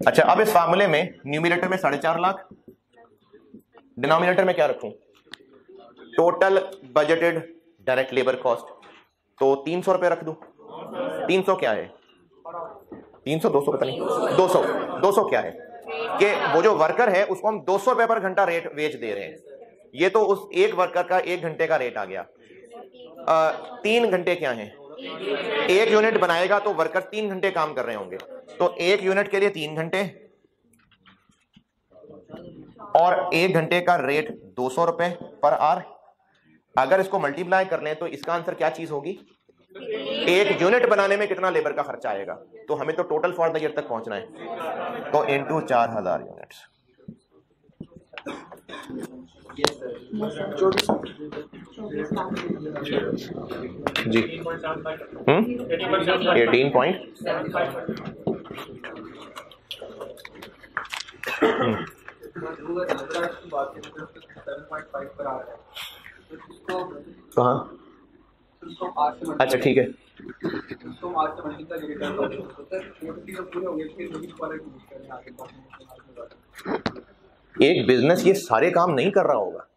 अच्छा, अब इस फार्मूले में न्यूमिनेटर में 4.5 लाख, डिनोमिनेटर में क्या रखूं? Total budgeted direct labour cost, तो 300 रुपए रख दूं। 300 क्या है? 300 200 पता नहीं, 200 क्या है कि वो जो वर्कर है उसको हम 200 रुपए पर घंटा रेट वेज दे रहे हैं। ये तो उस एक वर्कर का 1 घंटे का रेट आ गया। 3 घंटे क्या है? 1 यूनिट बनाएगा तो वर्कर 3 घंटे काम कर रहे होंगे, तो 1 यूनिट के लिए 3 घंटे और 1 घंटे का रेट 200 रुपए पर आवर। अगर इसको मल्टीप्लाई कर लें तो इसका आंसर क्या चीज होगी? 1 यूनिट बनाने में कितना लेबर का खर्चा आएगा। तो हमें तो टोटल फॉर द ईयर तक पहुंचना है, तो इनटू 4000 यूनिट्स। जी 18 पॉइंट कहाँ? अच्छा ठीक है। एक बिजनेस ये सारे काम नहीं कर रहा होगा।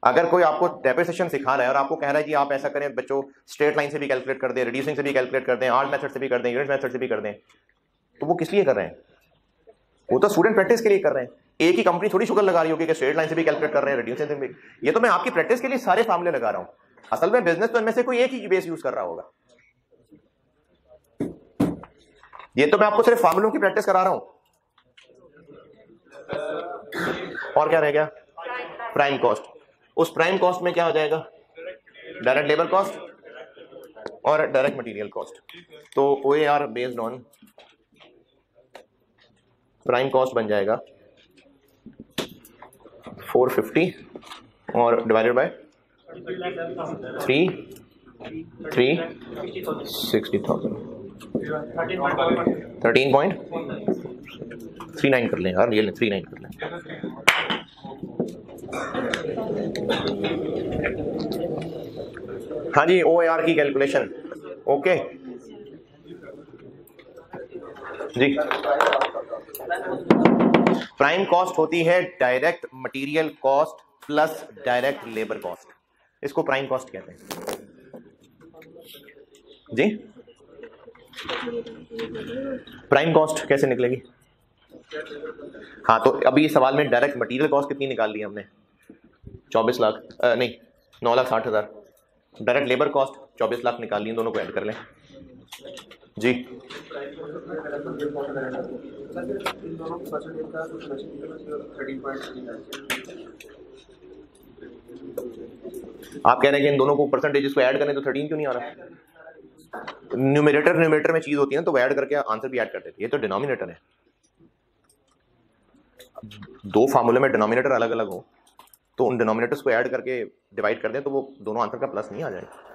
अगर कोई आपको डेप्रिसिएशन सिखा रहा है और आपको कह रहा है कि आप ऐसा करें बच्चों, स्ट्रेट लाइन से भी कैलकुलेट कर दें, रिड्यूसिंग से भी कैलकुलेट कर दें, आर्ट मेथड से भी कर दें, यूनिट मेथड से भी कर दें, तो वो किस लिए कर रहे हैं? वो तो स्टूडेंट प्रैक्टिस के लिए कर रहे हैं। एक ही कंपनी थोड़ी शुगर लगा रही होगी कि स्ट्रेट लाइन से भी कैलकुलेट कर रहे हैं, रिड्यूसिंग से भी। ये तो मैं आपकी प्रैक्टिस के लिए सारे फार्मूले लगा रहा हूं। असल में बिजनेस तो इनमें से कोई एक ही बेस यूज कर रहा होगा। ये तो मैं आपको सिर्फ फार्मूलों की प्रैक्टिस करा रहा हूं। और क्या रह गया? Prime cost. उस प्राइम कॉस्ट में क्या हो जाएगा? डायरेक्ट लेबर कॉस्ट और डायरेक्ट मटेरियल कॉस्ट। तो OAR based on prime cost बन जाएगा 450 और डिवाइडेड बाय 360,000। 13.39 कर लें यार, रियल 39 कर लें। हाँ जी, OAR की कैलकुलेशन ओके। जी, प्राइम कॉस्ट होती है direct material cost plus direct labour cost, इसको प्राइम कॉस्ट कहते हैं जी। प्राइम कॉस्ट कैसे निकलेगी? हाँ, तो अभी सवाल में डायरेक्ट मटेरियल कॉस्ट कितनी निकाल ली हमने? 24 लाख, नहीं 9,60,000। डायरेक्ट लेबर कॉस्ट 24 लाख निकाल ली, दोनों को ऐड कर लें जी। आप कह रहे हैं कि इन दोनों को परसेंटेजेस को ऐड करें तो 13 क्यों नहीं आ रहा? न्यूमरेटर में चीज होती है ना, तो वो ऐड करके आंसर भी ऐड कर देते हैं। ये तो डिनोमिनेटर है, दो फार्मूले में डिनोमिनेटर अलग अलग हो तो उन डिनोमिनेटर्स को ऐड करके डिवाइड कर दें तो वो दोनों आंसर का प्लस नहीं आ जाएगा।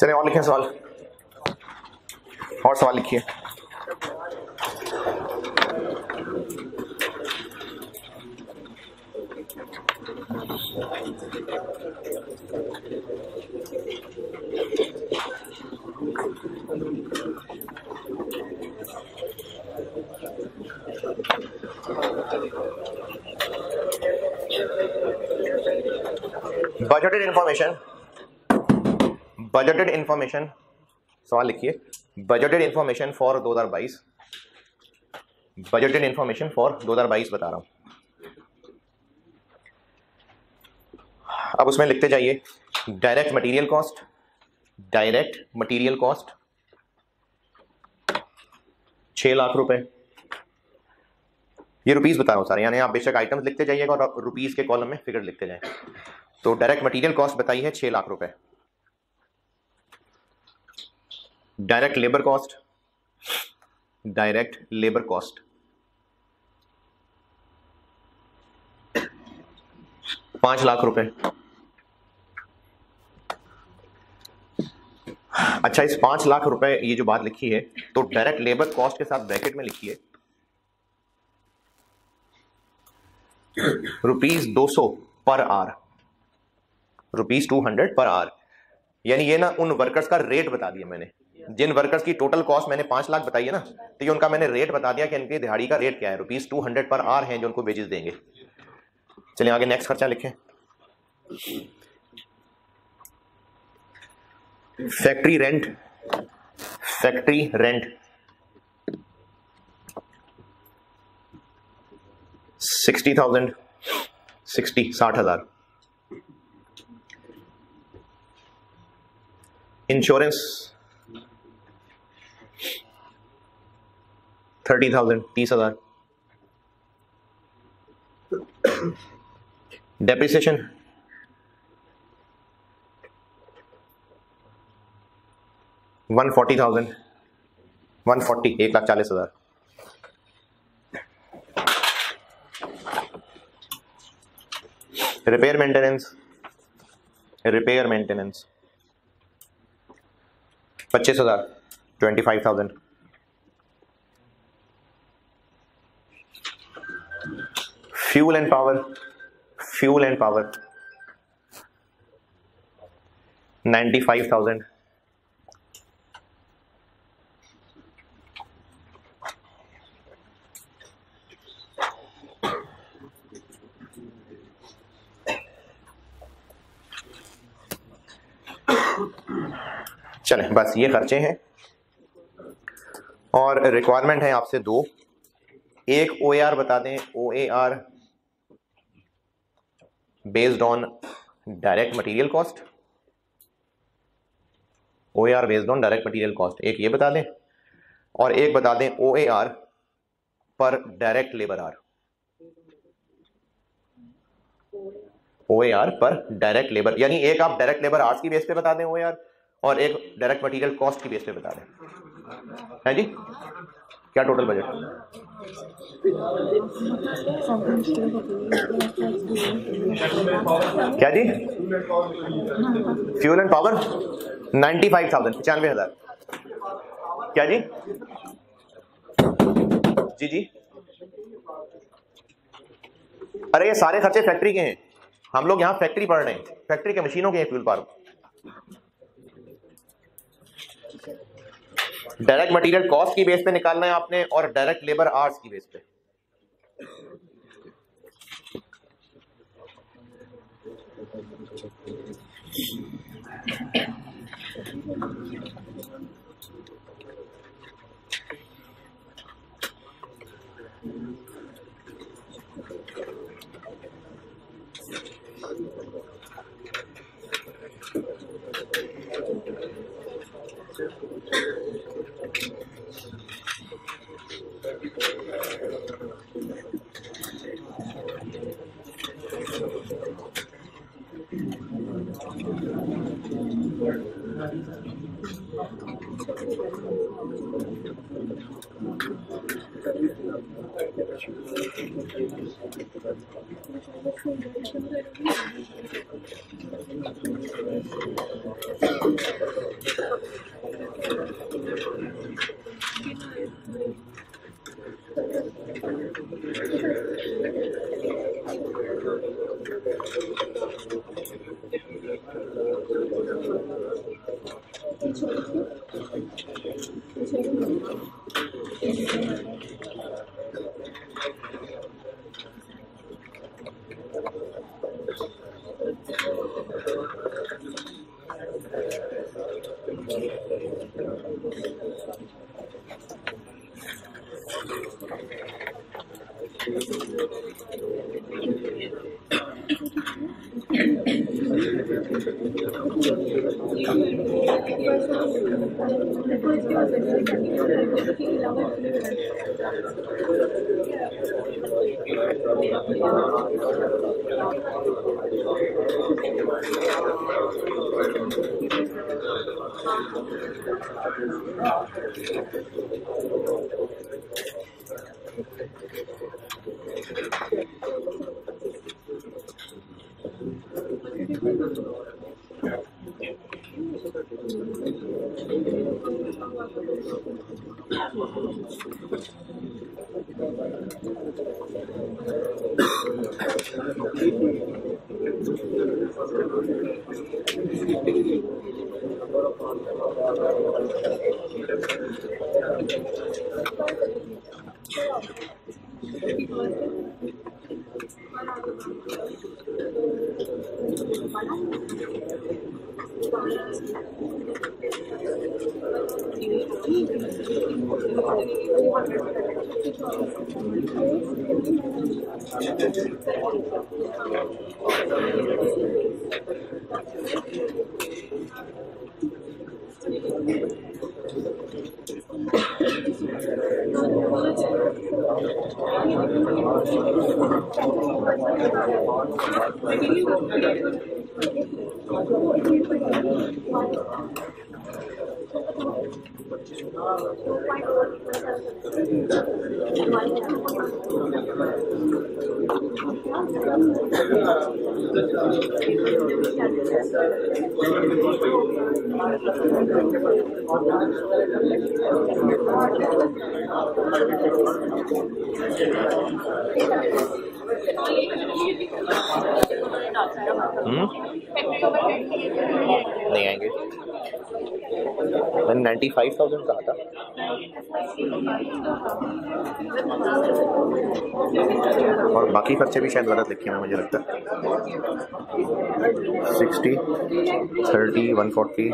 चलिए और लिखें सवाल, और सवाल लिखिए। बजटेड इंफॉर्मेशन सवाल लिखिए। Budgeted information for 2022, budgeted information for 2022 बता रहा हूं। अब उसमें लिखते जाइए direct material cost, direct material cost 6 lakh रुपए, ये रुपीस बता रहा हूं सारे, यानी आप बेशक आइटम्स लिखते जाइएगा और रुपीस के कॉलम में फिगर लिखते जाए। तो डायरेक्ट मटेरियल कॉस्ट बताई है 6 लाख रुपए। Direct labour cost, direct labour cost 5 lakh रुपए। अच्छा, इस 5 लाख रुपए ये जो बात लिखी है तो डायरेक्ट लेबर कॉस्ट के साथ ब्रैकेट में लिखिए ₹200 पर आवर, ₹200 पर आवर। यानी ये ना उन वर्कर्स का रेट बता दिया मैंने, जिन वर्कर्स की टोटल कॉस्ट मैंने 5 लाख बताई है ना, तो ये उनका मैंने रेट बता दिया कि इनकी दिहाड़ी का रेट क्या है, ₹200 पर आवर है जो उनको वेजेस देंगे। चलिए आगे नेक्स्ट खर्चा लिखें। Factory rent, factory rent 60,000, 60,000। Insurance 30,000, 30,000। Depreciation 140,000, 140, 1,40,000। Repair maintenance, repair maintenance 25,000, 25,000। Fuel and power, fuel and power 95,000। चलें, बस ये खर्चे हैं और रिक्वायरमेंट है आपसे दो। एक OAR बता दें, OAR based on direct material cost, OAR based on direct material cost, एक ये बता दें, और एक बता दें OAR पर डायरेक्ट लेबर आर, OAR पर डायरेक्ट लेबर, यानी एक आप डायरेक्ट लेबर आर्स की बेस पे बता दें OAR, और एक डायरेक्ट मटेरियल कॉस्ट की बेस पे बता दें। है जी, क्या टोटल बजट? क्या जी? Fuel and power 95,000, 95,000। क्या जी? जी जी। अरे ये सारे खर्चे फैक्ट्री के हैं, हम लोग यहाँ फैक्ट्री पढ़ रहे हैं, फैक्ट्री के मशीनों के हैं fuel power. Direct material cost की बेस पे निकालना है आपने और डायरेक्ट लेबर आवर्स की बेस पे। नहीं आएंगे। मैंने 95,000 कहा था। और बाकी खर्चे भी शायद गलत लिखे हैं मुझे लगता है। 60, 30, 140।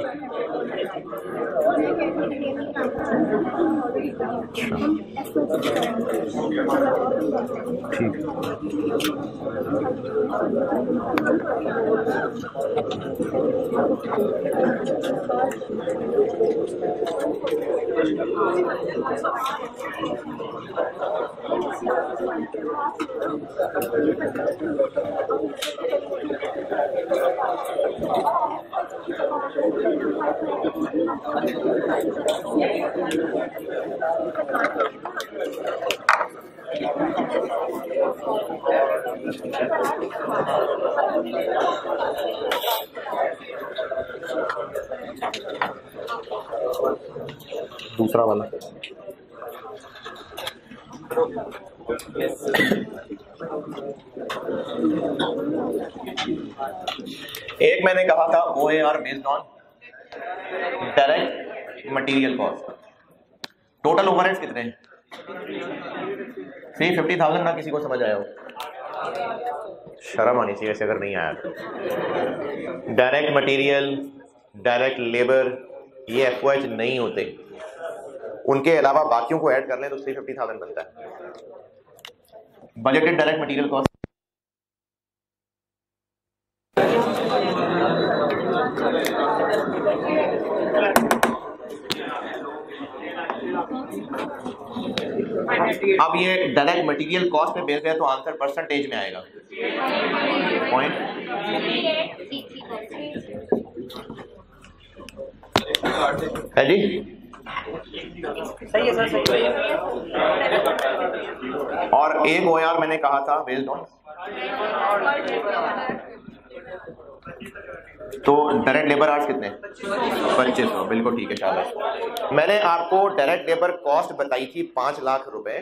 ठीक। दूसरा वाला एक मैंने कहा था OAR based on direct material cost. Total overheads कितने हैं? 350,000 ना किसी को समझ आया हो? शर्म आनी चाहिए ऐसे अगर नहीं आया तो। डायरेक्ट मटेरियल, डायरेक्ट लेबर ये FOH नहीं होते, उनके अलावा बाकियों को ऐड कर लें तो 350,000 बनता है। बजटेड डायरेक्ट मटेरियल कॉस्ट अब ये डायरेक्ट मटेरियल कॉस्ट पे बेस्ड है तो आंसर परसेंटेज में आएगा। पॉइंट है जी, सही है सर, सही है। और एक OAR मैंने कहा था बेस्ड ऑन, तो डायरेक्ट लेबर आवर्स कितने? 2500, बिल्कुल ठीक है शाबाश। मैंने आपको डायरेक्ट लेबर कॉस्ट बताई थी 5 लाख रुपए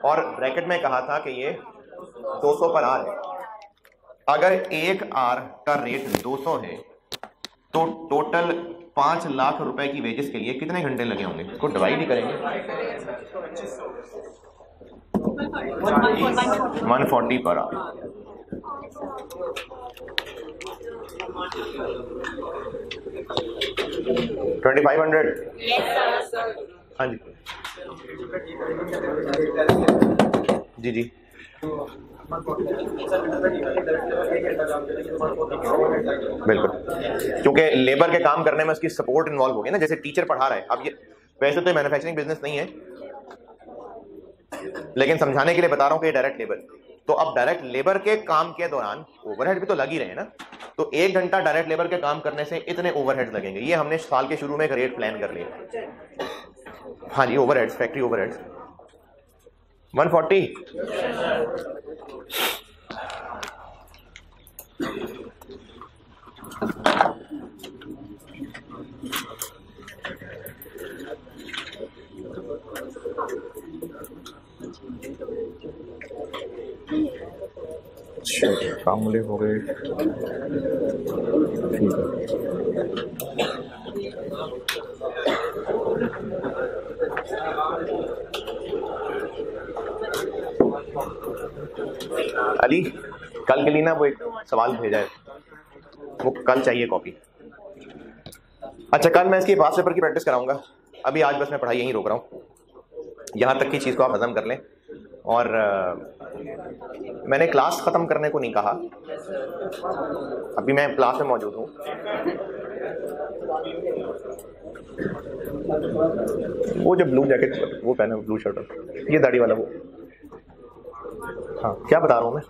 और ब्रैकेट में कहा था कि ये 200 पर आर है। अगर एक आर का रेट 200 है तो टोटल 5 लाख रुपए की वेजेस के लिए कितने घंटे लगे होंगे? इसको डिवाइड ही करेंगे। 140 पर आवर। $2,500। हाँ जी जी जी बिल्कुल, क्योंकि लेबर के काम करने में उसकी सपोर्ट इन्वॉल्व हो गई ना, जैसे टीचर पढ़ा रहा है। अब ये वैसे तो मैन्युफैक्चरिंग बिजनेस नहीं है, लेकिन समझाने के लिए बता रहा हूँ कि डायरेक्ट लेबर। तो अब डायरेक्ट लेबर के काम के दौरान ओवरहेड भी तो लग ही रहे हैं ना, तो 1 घंटा डायरेक्ट लेबर के काम करने से इतने ओवरहेड लगेंगे। ये हमने साल के शुरू में एक रेट प्लान कर लिया। हाँ जी, ओवरहेड्स, फैक्ट्री ओवरहेड्स 140। फार्मूले हो गए, ठीक है। अली कल के लिए ना वो एक सवाल भेजा है, वो कल चाहिए कॉपी। अच्छा, कल मैं इसकी पास पेपर की प्रैक्टिस कराऊंगा। अभी आज बस मैं पढ़ाई यहीं रोक रहा हूँ, यहाँ तक की चीज़ को आप हजम कर लें। और मैंने क्लास ख़त्म करने को नहीं कहा, अभी मैं क्लास में मौजूद हूँ। वो जो ब्लू जैकेट वो पहना, ब्लू शर्ट, ये दाढ़ी वाला वो। हाँ, क्या बता रहा हूँ मैं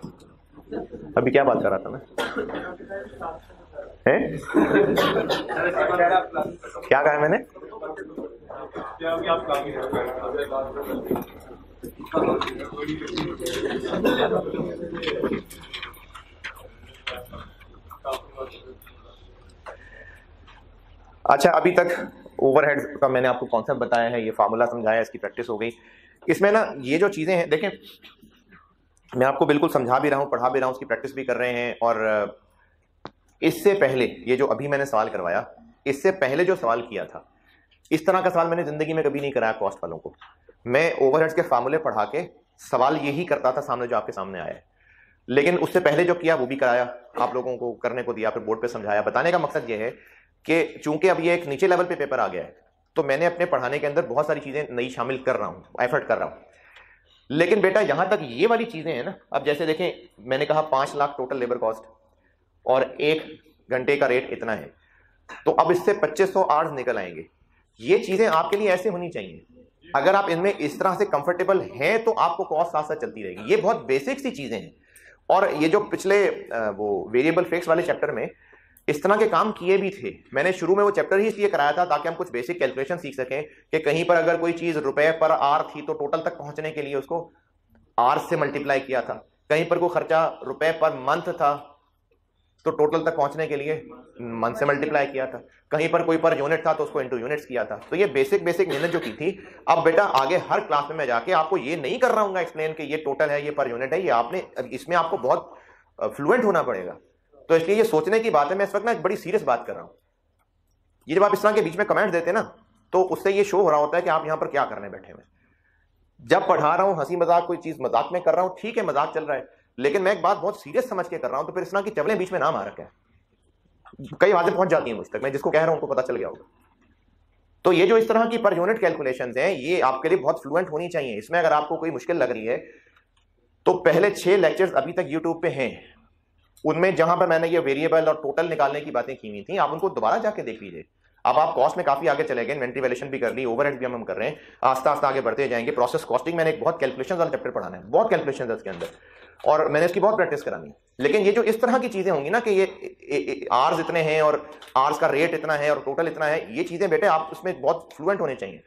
अभी, क्या बात कर रहा था मैं? हैं? क्या कहा है मैंने? अच्छा, अभी तक ओवरहेड का मैंने आपको कॉन्सेप्ट बताया है, ये फार्मूला समझाया, इसकी प्रैक्टिस हो गई। इसमें ना ये जो चीज़ें हैं, देखें मैं आपको बिल्कुल समझा भी रहा हूँ, पढ़ा भी रहा हूँ, उसकी प्रैक्टिस भी कर रहे हैं। और इससे पहले ये जो अभी मैंने सवाल करवाया, इससे पहले जो सवाल किया था, इस तरह का सवाल मैंने ज़िंदगी में कभी नहीं कराया कॉस्ट वालों को। मैं ओवरहेड्स के फार्मूले पढ़ा के सवाल यही करता था सामने, जो आपके सामने आया है। लेकिन उससे पहले जो किया वो भी कराया, आप लोगों को करने को दिया, फिर बोर्ड पे समझाया। बताने का मकसद ये है कि चूंकि अब ये एक नीचे लेवल पे पेपर आ गया है, तो मैंने अपने पढ़ाने के अंदर बहुत सारी चीज़ें नई शामिल कर रहा हूँ, एफर्ट कर रहा हूँ। लेकिन बेटा यहाँ तक ये वाली चीज़ें हैं ना, अब जैसे देखें, मैंने कहा 5 लाख टोटल लेबर कॉस्ट और 1 घंटे का रेट इतना है, तो अब इससे 2500 आवर्स निकल आएंगे। ये चीज़ें आपके लिए ऐसे होनी चाहिए। अगर आप इनमें इस तरह से कंफर्टेबल हैं तो आपको कॉस्ट साथ साथ चलती रहेगी। ये बहुत बेसिक सी चीज़ें हैं। और ये जो पिछले वो वेरिएबल फिक्स वाले चैप्टर में इस तरह के काम किए भी थे। मैंने शुरू में वो चैप्टर ही इसलिए कराया था ताकि हम कुछ बेसिक कैलकुलेशन सीख सकें कि कहीं पर अगर कोई चीज़ रुपए पर आर थी तो टोटल तक पहुंचने के लिए उसको आर से मल्टीप्लाई किया था, कहीं पर कोई खर्चा रुपए पर मंथ था तो टोटल तक पहुंचने के लिए मंथ से मल्टीप्लाई किया था, कहीं पर कोई पर यूनिट था तो उसको इनटू यूनिट्स किया था। तो ये बेसिक मेहनत जो की थी। अब बेटा आगे हर क्लास में मैं जाके आपको ये नहीं कर रहा हूँ एक्सप्लेन कि ये टोटल है, ये पर यूनिट है, ये आपने इसमें आपको बहुत फ्लुएंट होना पड़ेगा। तो इसलिए ये सोचने की बात है। मैं इस वक्त ना एक बड़ी सीरियस बात कर रहा हूँ। ये जब आप इस तरह के बीच में कमेंट देते हैं ना तो उससे ये शो हो रहा होता है कि आप यहाँ पर क्या करने बैठे हुए। जब पढ़ा रहा हूँ हंसी मजाक कोई चीज मजाक में कर रहा हूँ, ठीक है मजाक चल रहा है, लेकिन मैं एक बात बहुत सीरियस समझ के कर रहा हूँ तो फिर इस तरह की चवलें बीच में ना मार रखे। कई बातें पहुंच जाती हैं मुझ तक, मैं जिसको कह रहा हूं उनको पता चल गया होगा। तो ये जो इस तरह की पर यूनिट कैलकुलेशंस हैं ये आपके लिए बहुत फ्लुएंट होनी चाहिए। इसमें अगर आपको कोई मुश्किल लग रही है तो पहले 6 लेक्चर्स अभी तक यूट्यूब पे हैं, उनमें जहां पर मैंने ये वेरिएबल और टोटल निकालने की बातें की हुई थी, आप उनको दोबारा जाके देख लीजिए। अब आप कॉस्ट में काफी आगे चले गए, इन्वेंटरी वैल्यूएशन भी कर ली, ओवरहेड भी हम कर रहे हैं, आस्ता आस्ता आगे बढ़ते जाएंगे। प्रोसेस कॉस्टिंग मैंने एक बहुत कैलकुलेशन वाला चैप्टर पढ़ाना है, बहुत कैलकुलेशन है उसके अंदर, और मैंने इसकी बहुत प्रैक्टिस करानी है। लेकिन ये जो इस तरह की चीजें होंगी ना कि ये आर्स इतने हैं और आर्स का रेट इतना है और टोटल इतना है, ये चीजें बेटे आप उसमें बहुत फ्लुएंट होने चाहिए।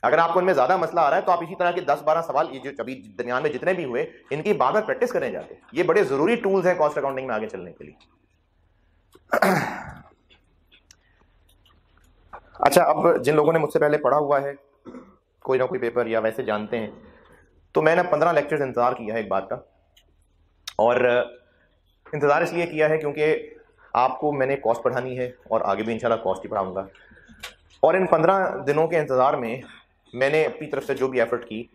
अगर आपको इनमें ज्यादा मसला आ रहा है तो आप इसी तरह के 10-12 सवाल ये जो अभी दरमियान में जितने भी हुए इनकी बार बार प्रैक्टिस करने जाते हैं। ये बड़े जरूरी टूल्स हैं कॉस्ट अकाउंटिंग में आगे चलने के लिए। अच्छा, अब जिन लोगों ने मुझसे पहले पढ़ा हुआ है कोई ना कोई पेपर या वैसे जानते हैं, तो मैंने 15 लेक्चर्स इंतजार किया है एक बात का, और इंतजार इसलिए किया है क्योंकि आपको मैंने कॉस्ट पढ़ानी है और आगे भी इंशाल्लाह कॉस्ट ही पढ़ाऊंगा। और इन 15 दिनों के इंतजार में मैंने अपनी तरफ से जो भी एफर्ट की,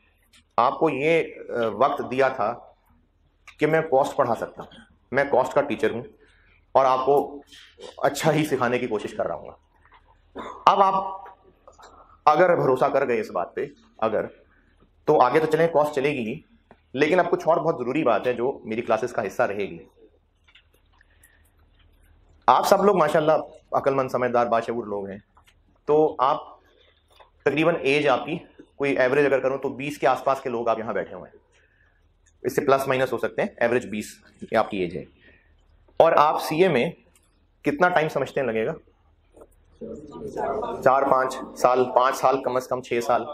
आपको ये वक्त दिया था कि मैं कॉस्ट पढ़ा सकता हूँ, मैं कॉस्ट का टीचर हूँ और आपको अच्छा ही सिखाने की कोशिश कर रहा हूँ। अब आप अगर भरोसा कर गए इस बात पे, अगर तो आगे तो चलें, कॉस्ट चलेगी ही, लेकिन अब कुछ और बहुत जरूरी बात है जो मेरी क्लासेस का हिस्सा रहेगी। आप सब लोग माशाल्लाह अक्लमंद समझदार बाशऊर लोग हैं, तो आप तकरीबन एज आपकी कोई एवरेज अगर करूं तो 20 के आसपास के लोग आप यहां बैठे हुए हैं, इससे प्लस माइनस हो सकते हैं, एवरेज 20 आपकी एज है। और आप सीए में कितना टाइम समझते हैं लगेगा? 4-5 साल, 5 साल कम से कम 6 साल।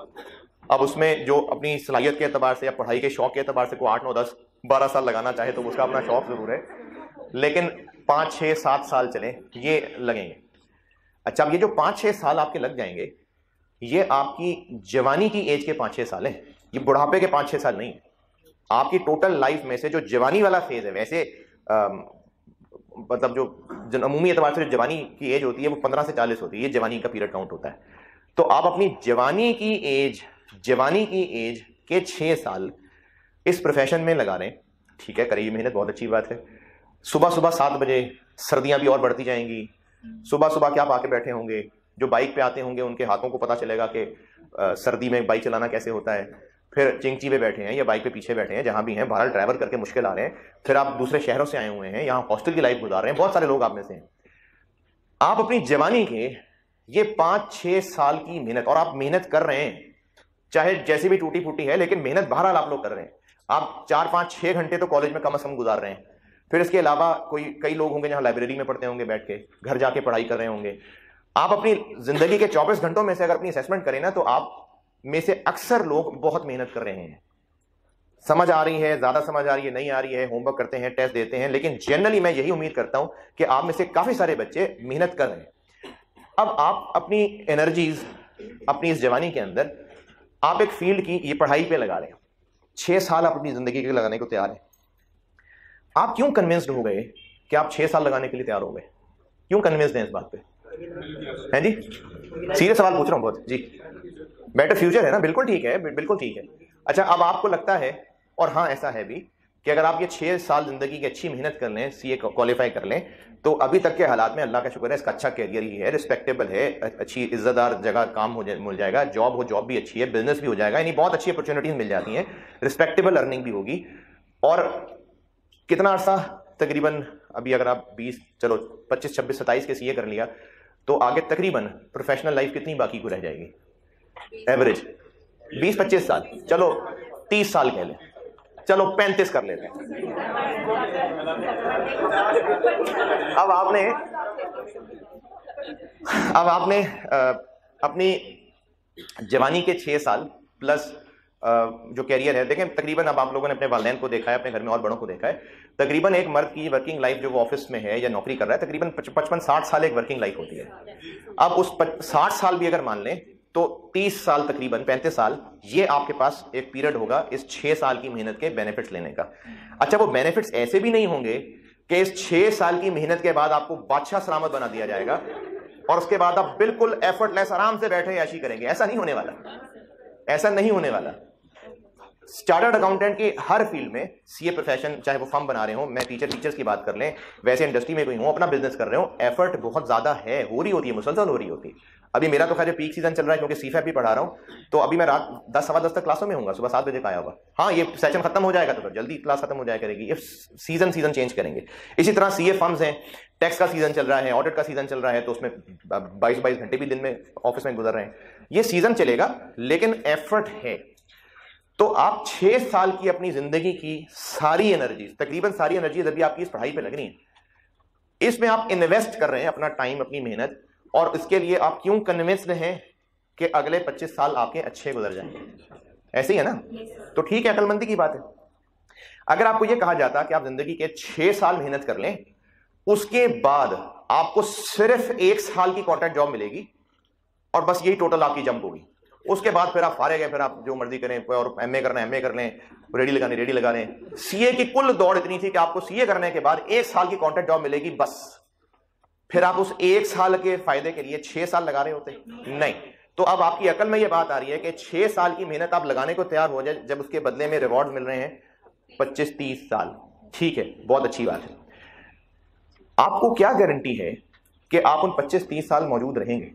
अब उसमें जो अपनी सलाहियत के एतबार से या पढ़ाई के शौक के एतबार से कोई 8, 9, 10, 12 साल लगाना चाहे तो उसका अपना शौक जरूर है, लेकिन 5, 6, 7 साल चले ये लगेंगे। अच्छा, अब ये जो 5, 6 साल आपके लग जाएंगे, ये आपकी जवानी की एज के 5, 6 साल हैं, ये बुढ़ापे के 5, 6 साल नहीं है। आपकी टोटल लाइफ में से जो जवानी वाला फेज है, वैसे मतलब जो अमूमी एतबार से जो जवानी की एज होती है वो 15 से 40 होती है, ये जवानी का पीरियड काउंट होता है। तो आप अपनी जवानी की एज के 6 साल इस प्रोफेशन में लगा रहे हैं, ठीक है, करिए मेहनत, बहुत अच्छी बात है। सुबह सुबह 7 बजे, सर्दियां भी और बढ़ती जाएंगी, सुबह सुबह क्या आप आके बैठे होंगे, जो बाइक पे आते होंगे उनके हाथों को पता चलेगा कि सर्दी में बाइक चलाना कैसे होता है। फिर चिंगची पे बैठे हैं या बाइक पे पीछे बैठे हैं, जहां भी हैं, बहरहाल ट्रैवल करके मुश्किल आ रहे हैं। फिर आप दूसरे शहरों से आए हुए हैं, यहाँ हॉस्टल की लाइफ गुजार रहे हैं, बहुत सारे लोग आप में से हैं। आप अपनी जवानी के ये 5-6 साल की मेहनत, और आप मेहनत कर रहे हैं चाहे जैसी भी टूटी फूटी है, लेकिन मेहनत बहरहाल आप लोग कर रहे हैं। आप 4, 5, 6 घंटे तो कॉलेज में कम से कम गुजार रहे हैं। फिर इसके अलावा कई लोग होंगे जहां लाइब्रेरी में पढ़ते होंगे, बैठ के घर जाके पढ़ाई कर रहे होंगे। आप अपनी जिंदगी के 24 घंटों में से अगर अपनी असेसमेंट करें ना, तो आप में से अक्सर लोग बहुत मेहनत कर रहे हैं। समझ आ रही है, ज्यादा समझ आ रही है, नहीं आ रही है, होमवर्क करते हैं, टेस्ट देते हैं, लेकिन जनरली मैं यही उम्मीद करता हूं कि आप में से काफी सारे बच्चे मेहनत कर रहे हैं। अब आप अपनी एनर्जीज अपनी इस जवानी के अंदर आप एक फील्ड की ये पढ़ाई पे लगा रहे हैं, 6 साल आप अपनी जिंदगी के लगाने को तैयार हैं। आप क्यों कन्विंस्ड हो गए कि आप 6 साल लगाने के लिए तैयार हो गए? क्यों कन्विंस्ड हैं इस बात पे? हैं जी, सीरियस सवाल पूछ रहा हूं बहुत जी। बेटर फ्यूचर है ना, बिल्कुल ठीक है, बिल्कुल ठीक है। अच्छा, अब आपको लगता है, और हाँ ऐसा है भी, कि अगर आप ये 6 साल जिंदगी की अच्छी मेहनत कर लें, सीए क्वालिफाई कर लें, तो अभी तक के हालात में अल्लाह का शुक्र है इसका अच्छा कैरियर ही है, रिस्पेक्टेबल है, अच्छी इज्जतदार जगह काम मिल जाएगा, जॉब भी अच्छी है, बिजनेस भी हो जाएगा, यानी बहुत अच्छी अपॉर्चुनिटीज मिल जाती हैं, रिस्पेक्टेबल अर्निंग भी होगी। और कितना अर्सा तकरीबन, अभी अगर आप 20, चलो 25, 26, 27 के सीए कर लिया, तो आगे तकरीबन प्रोफेशनल लाइफ कितनी बाकी को रह जाएगी? एवरेज 20-25 साल, चलो 30 साल कह लें, चलो 35 कर लेते हैं। अब आपने अपनी जवानी के 6 साल प्लस जो कैरियर है, देखें तकरीबन अब आप लोगों ने अपने वालिदैन को देखा है, अपने घर में और बड़ों को देखा है, तकरीबन एक मर्द की वर्किंग लाइफ जो वो ऑफिस में है या नौकरी कर रहा है, तकरीबन 55-60 साल एक वर्किंग लाइफ होती है। अब उस 60 साल भी अगर मान लें तो 30 साल तकरीबन 35 साल ये आपके पास एक पीरियड होगा इस 6 साल की मेहनत के बेनिफिट्स लेने का। अच्छा, वो बेनिफिट्स ऐसे भी नहीं होंगे कि इस 6 साल की मेहनत के बाद आपको बादशाह सलामत बना दिया जाएगा और उसके बाद आप बिल्कुल एफर्टलेस आराम से बैठे ऐशी करेंगे। ऐसा नहीं होने वाला, ऐसा नहीं होने वाला। चार्टर्ड अकाउंटेंट की हर फील्ड में, सीए प्रोफेशन, चाहे वो फर्म बना रहे हो, मैं टीचर्स की बात कर लें, वैसे इंडस्ट्री में कोई हूं, अपना बिजनेस कर रहे हो, एफर्ट बहुत ज्यादा है, हो रही होती है, मुसलसल हो रही होती है। अभी मेरा तो खैर पीक सीजन चल रहा है क्योंकि सीफैप भी पढ़ा रहा हूं, तो अभी मैं रात 10 सवा 10 तक क्लासों में हूँ, सुबह 7 बजे का आया होगा। हाँ, ये सेशन खत्म हो जाएगा तो फिर जल्दी क्लास खत्म हो जाया करेगी, ये सीजन चेंज करेंगे। इसी तरह सीए फर्म्स हैं, टैक्स का सीजन चल रहा है, ऑडिट का सीजन चल रहा है, तो उसमें 22 घंटे भी दिन में ऑफिस में गुजर रहे हैं। ये सीजन चलेगा लेकिन एफर्ट है। तो आप 6 साल की अपनी जिंदगी की सारी एनर्जी, तकरीबन सारी एनर्जी अभी आपकी इस पढ़ाई पे लग रही है, इसमें आप इन्वेस्ट कर रहे हैं अपना टाइम, अपनी मेहनत, और इसके लिए आप क्यों कन्विंस्ड हैं कि अगले 25 साल आपके अच्छे गुजर जाएंगे? ऐसे ही है ना? तो ठीक है, अकलमंदी की बात है। अगर आपको यह कहा जाता कि आप जिंदगी के 6 साल मेहनत कर लें, उसके बाद आपको सिर्फ 1 साल की कॉन्ट्रैक्ट जॉब मिलेगी और बस यही टोटल आपकी जंप होगी, उसके बाद फिर आप फारे गए, फिर आप जो मर्जी करें, और एमए करना एमए कर लें, रेडी लगाने रेडी लगा लें। सीए की कुल दौड़ इतनी थी कि आपको सीए करने के बाद 1 साल की कॉन्ट्रैक्ट जॉब मिलेगी बस। फिर आप उस 1 साल के फायदे के लिए 6 साल लगा रहे होते? नहीं। तो अब आपकी अकल में यह बात आ रही है कि 6 साल की मेहनत आप लगाने को तैयार हो जाए, जब उसके बदले में रिवॉर्ड मिल रहे हैं 25-30 साल। ठीक है, बहुत अच्छी बात है। आपको क्या गारंटी है कि आप उन 25-30 साल मौजूद रहेंगे?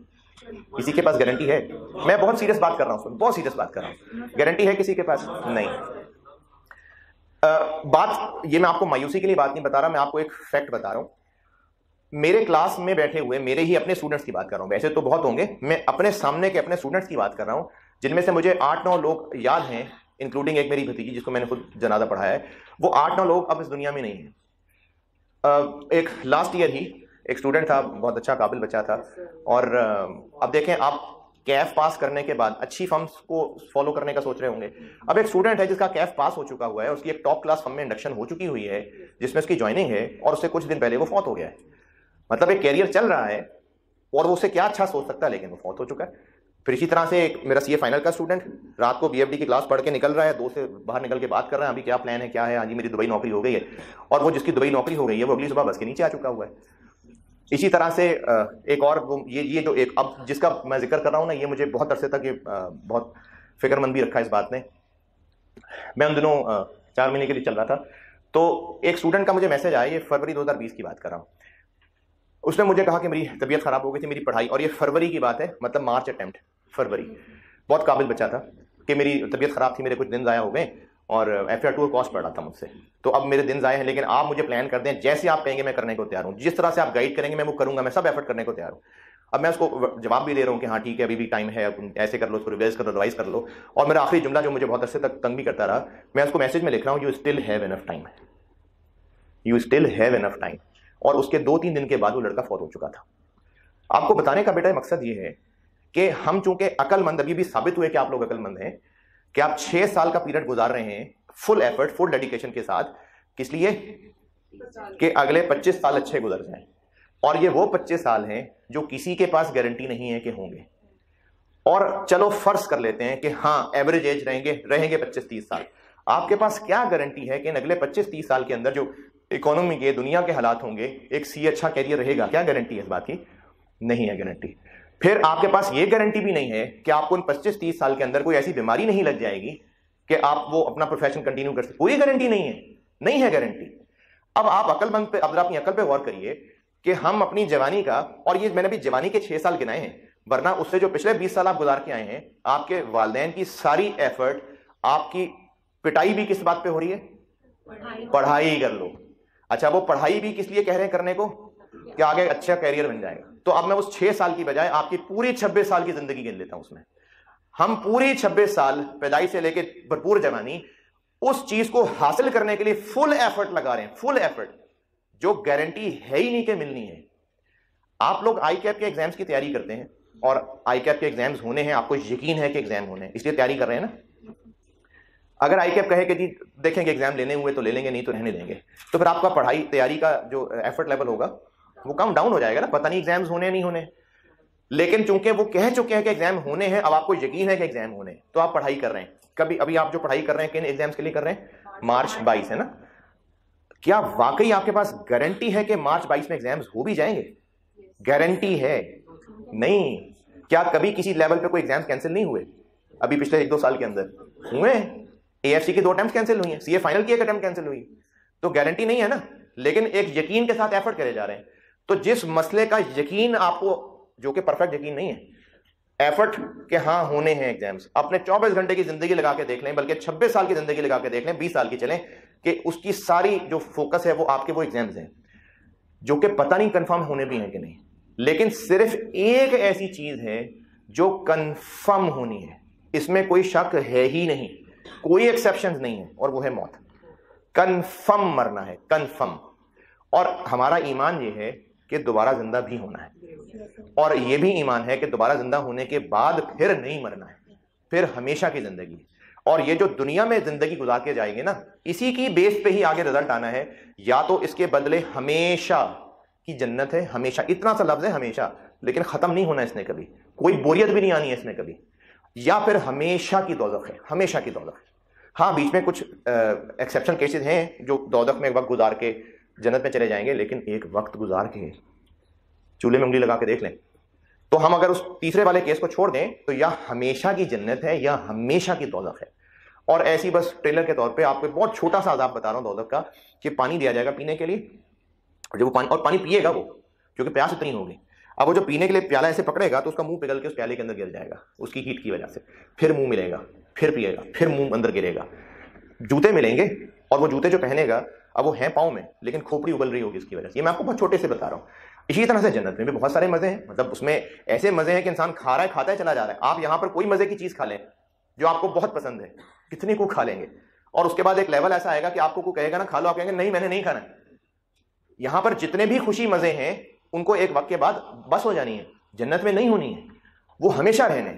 किसी के पास गारंटी है? मैं बहुत सीरियस बात कर रहा हूं, बहुत सीरियस बात कर रहा हूं। गारंटी है किसी के पास? नहीं। बात ये मैं आपको मायूसी के लिए बात नहीं बता रहा, मैं आपको एक फैक्ट बता रहा हूं। मेरे क्लास में बैठे हुए मेरे ही अपने स्टूडेंट्स की बात कर रहा हूं, वैसे तो बहुत होंगे, मैं अपने सामने के अपने स्टूडेंट्स की बात कर रहा हूं, जिनमें से मुझे 8-9 लोग याद हैं, इंक्लूडिंग एक मेरी भतीजी जिसको मैंने खुद जनाजा पढ़ाया है। वो 8-9 लोग अब इस दुनिया में नहीं है। एक लास्ट ईयर ही एक स्टूडेंट था, बहुत अच्छा काबिल बच्चा था, और अब देखें, आप कैफ पास करने के बाद अच्छी फर्म्स को फॉलो करने का सोच रहे होंगे। अब एक स्टूडेंट है जिसका कैफ पास हो चुका हुआ है, उसकी एक टॉप क्लास फर्म में इंडक्शन हो चुकी हुई है जिसमें उसकी ज्वाइनिंग है, और उससे कुछ दिन पहले वो फौत हो गया है। मतलब एक कैरियर चल रहा है और वो उससे क्या अच्छा सोच सकता है, लेकिन वो फौत हो चुका है। फिर इसी तरह से एक मेरा सीए फाइनल का स्टूडेंट रात को बीएफडी की क्लास पढ़ के निकल रहा है, दोस्त से बाहर निकल के बात कर रहा है, अभी क्या प्लान है, क्या है, हाँ जी मेरी दुबई नौकरी हो गई है, और वो जिसकी दुबई नौकरी हो गई है वो अगली सुबह बस के नीचे आ चुका हुआ है। इसी तरह से एक और ये जो एक अब जिसका मैं जिक्र कर रहा हूं ना, ये मुझे बहुत अरसे तक ये बहुत फिक्रमंद भी रखा इस बात ने। मैं उन दिनों 4 महीने के लिए चल रहा था, तो एक स्टूडेंट का मुझे मैसेज आया, ये फरवरी 2020 की बात कर रहा हूँ। उसने मुझे कहा कि मेरी तबीयत खराब हो गई थी, मेरी पढ़ाई, और ये फरवरी की बात है, मतलब मार्च अटेम्प्ट फरवरी। बहुत काबिल बच्चा था कि मेरी तबीयत खराब थी, मेरे कुछ दिन ज़ाया हो गए और FR2 कॉस्ट पड़ रहा था मुझसे, तो अब मेरे दिन ज़ाये हैं, लेकिन आप मुझे प्लान कर दें, जैसे आप कहेंगे मैं करने को तैयार हूँ, जिस तरह से आप गाइड करेंगे मैं वो करूँगा, मैं सब एफर्ट करने को तैयार हूँ। अब मैं उसको जवाब भी दे रहा हूँ कि हाँ ठीक है, अभी भी टाइम है, ऐसे कर लो, उसको रिवाइज कर लो। और मेरा आखिरी जुमला जो मुझे बहुत अरसे तक तंग भी करता रहा, मैं उसको मैसेज में लिख रहा हूँ, you still have enough time, you still have enough time. और उसके 2-3 दिन के बाद वो लड़का फौत हो चुका था। आपको बताने का बेटा मकसद ये है कि हम चूंकि अकलमंद, अभी भी साबित हुए कि आप लोग अकलमंद हैं, कि आप 6 साल का पीरियड गुजार रहे हैं फुल एफर्ट, फुल डेडिकेशन के साथ, किस लिए? कि अगले 25 साल अच्छे गुजर जाएं। और ये वो 25 साल हैं जो किसी के पास गारंटी नहीं है कि होंगे। और चलो फर्ज कर लेते हैं कि हाँ एवरेज एज रहेंगे 25-30 साल, आपके पास क्या गारंटी है कि अगले 25-30 साल के अंदर जो इकोनॉमी के, दुनिया के हालात होंगे, एक सी अच्छा कैरियर रहेगा? क्या गारंटी है इस बात की? नहीं है गारंटी। फिर आपके पास ये गारंटी भी नहीं है कि आपको इन 25-30 साल के अंदर कोई ऐसी बीमारी नहीं लग जाएगी कि आप वो अपना प्रोफेशन कंटिन्यू कर सकते, कोई गारंटी नहीं है गारंटी। अब आप अकलमंद पे, अब अपनी अकल पे गौर करिए कि हम अपनी जवानी का, और ये मैंने भी जवानी के 6 साल गिनाए हैं, वरना उससे जो पिछले 20 साल आप गुजार के आए हैं, आपके वालिदैन की सारी एफर्ट, आपकी पिटाई भी किस बात पे हो रही है? पढ़ाई कर लो। अच्छा, वो पढ़ाई भी किस लिए कह रहे हैं करने को? कि आगे अच्छा कैरियर बन जाएगा। तो अब मैं उस 6 साल की बजाय आपकी पूरी 26 साल की जिंदगी गिन लेता हूं। उसमें हम पूरी 26 साल पैदाइश से लेकर भरपूर जवानी उस चीज को हासिल करने के लिए फुल एफर्ट लगा रहे हैं, फुल एफर्ट, जो गारंटी है ही नहीं कि मिलनी है। आप लोग ICAP के एग्जाम्स की तैयारी करते हैं और ICAP के एग्जाम्स होने हैं, आपको यकीन है कि एग्जाम होने हैं, इसलिए तैयारी कर रहे हैं ना। अगर ICAP कहे कि जी देखेंगे एग्जाम लेने हुए तो ले लेंगे, नहीं तो रहने देंगे, तो फिर आपका पढ़ाई तैयारी का जो एफर्ट लेवल होगा वो कम डाउन हो जाएगा ना, पता नहीं एग्जाम्स होने नहीं होने। लेकिन चूंकि वो कह चुके हैं कि एग्जाम होने हैं, अब आपको यकीन है कि एग्जाम होने हैं, तो आप पढ़ाई कर रहे हैं। कभी अभी आप जो पढ़ाई कर रहे हैं किन एग्जाम्स के लिए कर रहे हैं? मार्च 22 है ना। क्या वाकई आपके पास गारंटी है कि मार्च 22 में एग्जाम्स हो भी जाएंगे? गारंटी है नहीं। क्या कभी किसी लेवल पे कोई एग्जाम्स कैंसिल नहीं हुए? अभी पिछले 1-2 साल के अंदर हुए हैं। AFC की 2 अटेम्प्ट कैंसिल हुई हैं, CA फाइनल की 1 अटेम्प्ट कैंसिल हुई। तो गारंटी नहीं है ना, लेकिन एक यकीन के साथ एफर्ट करे जा रहे हैं। तो जिस मसले का यकीन आपको, जो कि परफेक्ट यकीन नहीं है, एफर्ट के हाँ होने हैं एग्जाम्स, अपने 24 घंटे की जिंदगी लगा के देख लें, बल्कि 26 साल की जिंदगी लगा के देख लें, 20 साल की चलें, कि उसकी सारी जो फोकस है वो आपके वो एग्जाम्स हैं, जो कि पता नहीं कंफर्म होने भी हैं कि नहीं। लेकिन सिर्फ एक ऐसी चीज है जो कंफर्म होनी है, इसमें कोई शक है ही नहीं, कोई एक्सेप्शन नहीं है, और वो है मौत। कंफर्म मरना है, कंफर्म। और हमारा ईमान ये है कि दोबारा जिंदा भी होना है, और ये भी ईमान है कि दोबारा जिंदा होने के बाद फिर नहीं मरना है, फिर हमेशा की जिंदगी। और ये जो दुनिया में जिंदगी गुजार के जाएंगे ना, इसी की बेस पे ही आगे रिजल्ट आना है। या तो इसके बदले हमेशा की जन्नत है, हमेशा, इतना सा लफ्ज है हमेशा, लेकिन खत्म नहीं होना इसने कभी, कोई बोरियत भी नहीं आनी है इसमें कभी, या फिर हमेशा की दौज़ख है, हमेशा की दौज़ख। हाँ, बीच में कुछ एक्सेप्शन केसेस हैं जो दौज़ख में एक वक्त गुजार के जन्नत में चले जाएंगे, लेकिन एक वक्त गुजार के चूल्हे में उंगली लगा के देख लें, तो हम अगर उस तीसरे वाले केस को छोड़ दें तो या हमेशा की जन्नत है या हमेशा की दौज़ख है। और ऐसी बस ट्रेलर के तौर पे आपको बहुत छोटा सा आज़ाब बता रहा हूं दौज़ख का, कि पानी दिया जाएगा पीने के लिए, जब वो पानी पिएगा वो, क्योंकि प्यास इतनी होगी, अब वो जो पीने के लिए प्याला ऐसे पकड़ेगा तो उसका मुंह पिघल के उस प्याले के अंदर गिर जाएगा उसकी हीट की वजह से, फिर मुंह मिलेगा, फिर पिएगा, फिर मुंह अंदर गिरेगा, जूते मिलेंगे, और वो जूते जो पहनेगा अब वो हैं पाँव में, लेकिन खोपड़ी उबल रही होगी उसकी वजह से। ये मैं आपको बहुत छोटे से बता रहा हूँ। इसी तरह से जन्नत में भी बहुत सारे मजे हैं, मतलब उसमें ऐसे मजे हैं कि इंसान खा रहा है, खाता है, चला जा रहा है। आप यहाँ पर कोई मजे की चीज खा लें जो आपको बहुत पसंद है, कितने को खा लेंगे, और उसके बाद एक लेवल ऐसा आएगा कि आपको कोई कहेगा ना खा लो, आप कहेंगे नहीं मैंने नहीं खाना। यहां पर जितने भी खुशी मजे हैं उनको एक वक्त के बाद बस हो जानी है, जन्नत में नहीं होनी है, वो हमेशा रहने।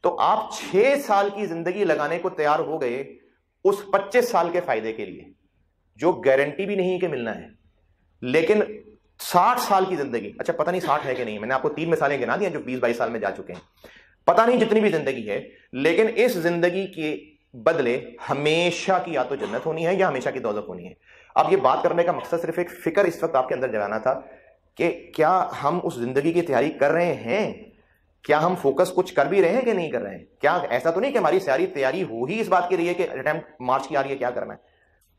तो आप 6 साल की जिंदगी लगाने को तैयार हो गए उस 25 साल के फायदे के लिए, जो गारंटी भी नहीं कि मिलना है। लेकिन 60 साल की जिंदगी, अच्छा पता नहीं 60 है कि नहीं, मैंने आपको 3 मिसालें गिना दी हैं जो 20-22 साल में जा चुके हैं, पता नहीं जितनी भी जिंदगी है, लेकिन इस जिंदगी के बदले हमेशा की या तो जन्नत होनी है या हमेशा की दौलत होनी है। अब ये बात करने का मकसद सिर्फ एक फिक्र इस वक्त आपके अंदर जगाना था कि क्या हम उस जिंदगी की तैयारी कर रहे हैं, क्या हम फोकस कुछ कर भी रहे हैं कि नहीं कर रहे हैं। क्या ऐसा तो नहीं कि हमारी सारी तैयारी हो ही इस बात के लिए कि अटेम्प्ट मार्च की आ रही है, क्या करना है।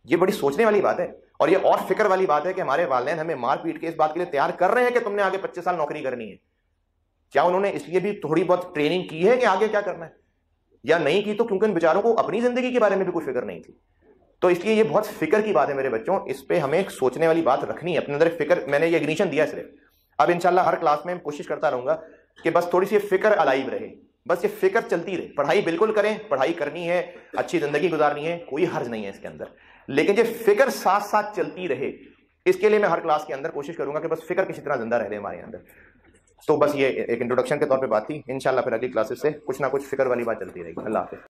ये बड़ी सोचने वाली बात है, और ये और फिक्र वाली बात है कि हमारे वालिदैन हमें मार पीट के इस बात के लिए तैयार कर रहे हैं कि तुमने आगे 25 साल नौकरी करनी है। क्या उन्होंने इसलिए भी थोड़ी बहुत ट्रेनिंग की है कि आगे क्या करना है, या नहीं की? तो क्योंकि उन बेचारों को अपनी जिंदगी के बारे में भी कोई फिक्र नहीं थी। तो इसलिए ये बहुत फिक्र की बात है मेरे बच्चों, इस पे हमें एक सोचने वाली बात रखनी है अपने अंदर। फिक्र मैंने ये इग्निशन दिया सिर्फ, अब इंशाल्लाह हर क्लास में कोशिश करता रहूंगा कि बस थोड़ी सी फिक्र अलाइव रहे, बस ये फिक्र चलती रहे। पढ़ाई बिल्कुल करें, पढ़ाई करनी है, अच्छी जिंदगी गुजारनी है, कोई हर्ज नहीं है इसके अंदर, लेकिन ये फिक्र साथ साथ चलती रहे, इसके लिए मैं हर क्लास के अंदर कोशिश करूंगा कि बस फिक्र किसी तरह जिंदा रह हमारे अंदर। तो बस ये एक इंट्रोडक्शन के तौर पे बात थी, इंशाल्लाह फिर अगली क्लासेस से कुछ ना कुछ फिक्र वाली बात चलती रहेगी। अल्लाह हाफिज़।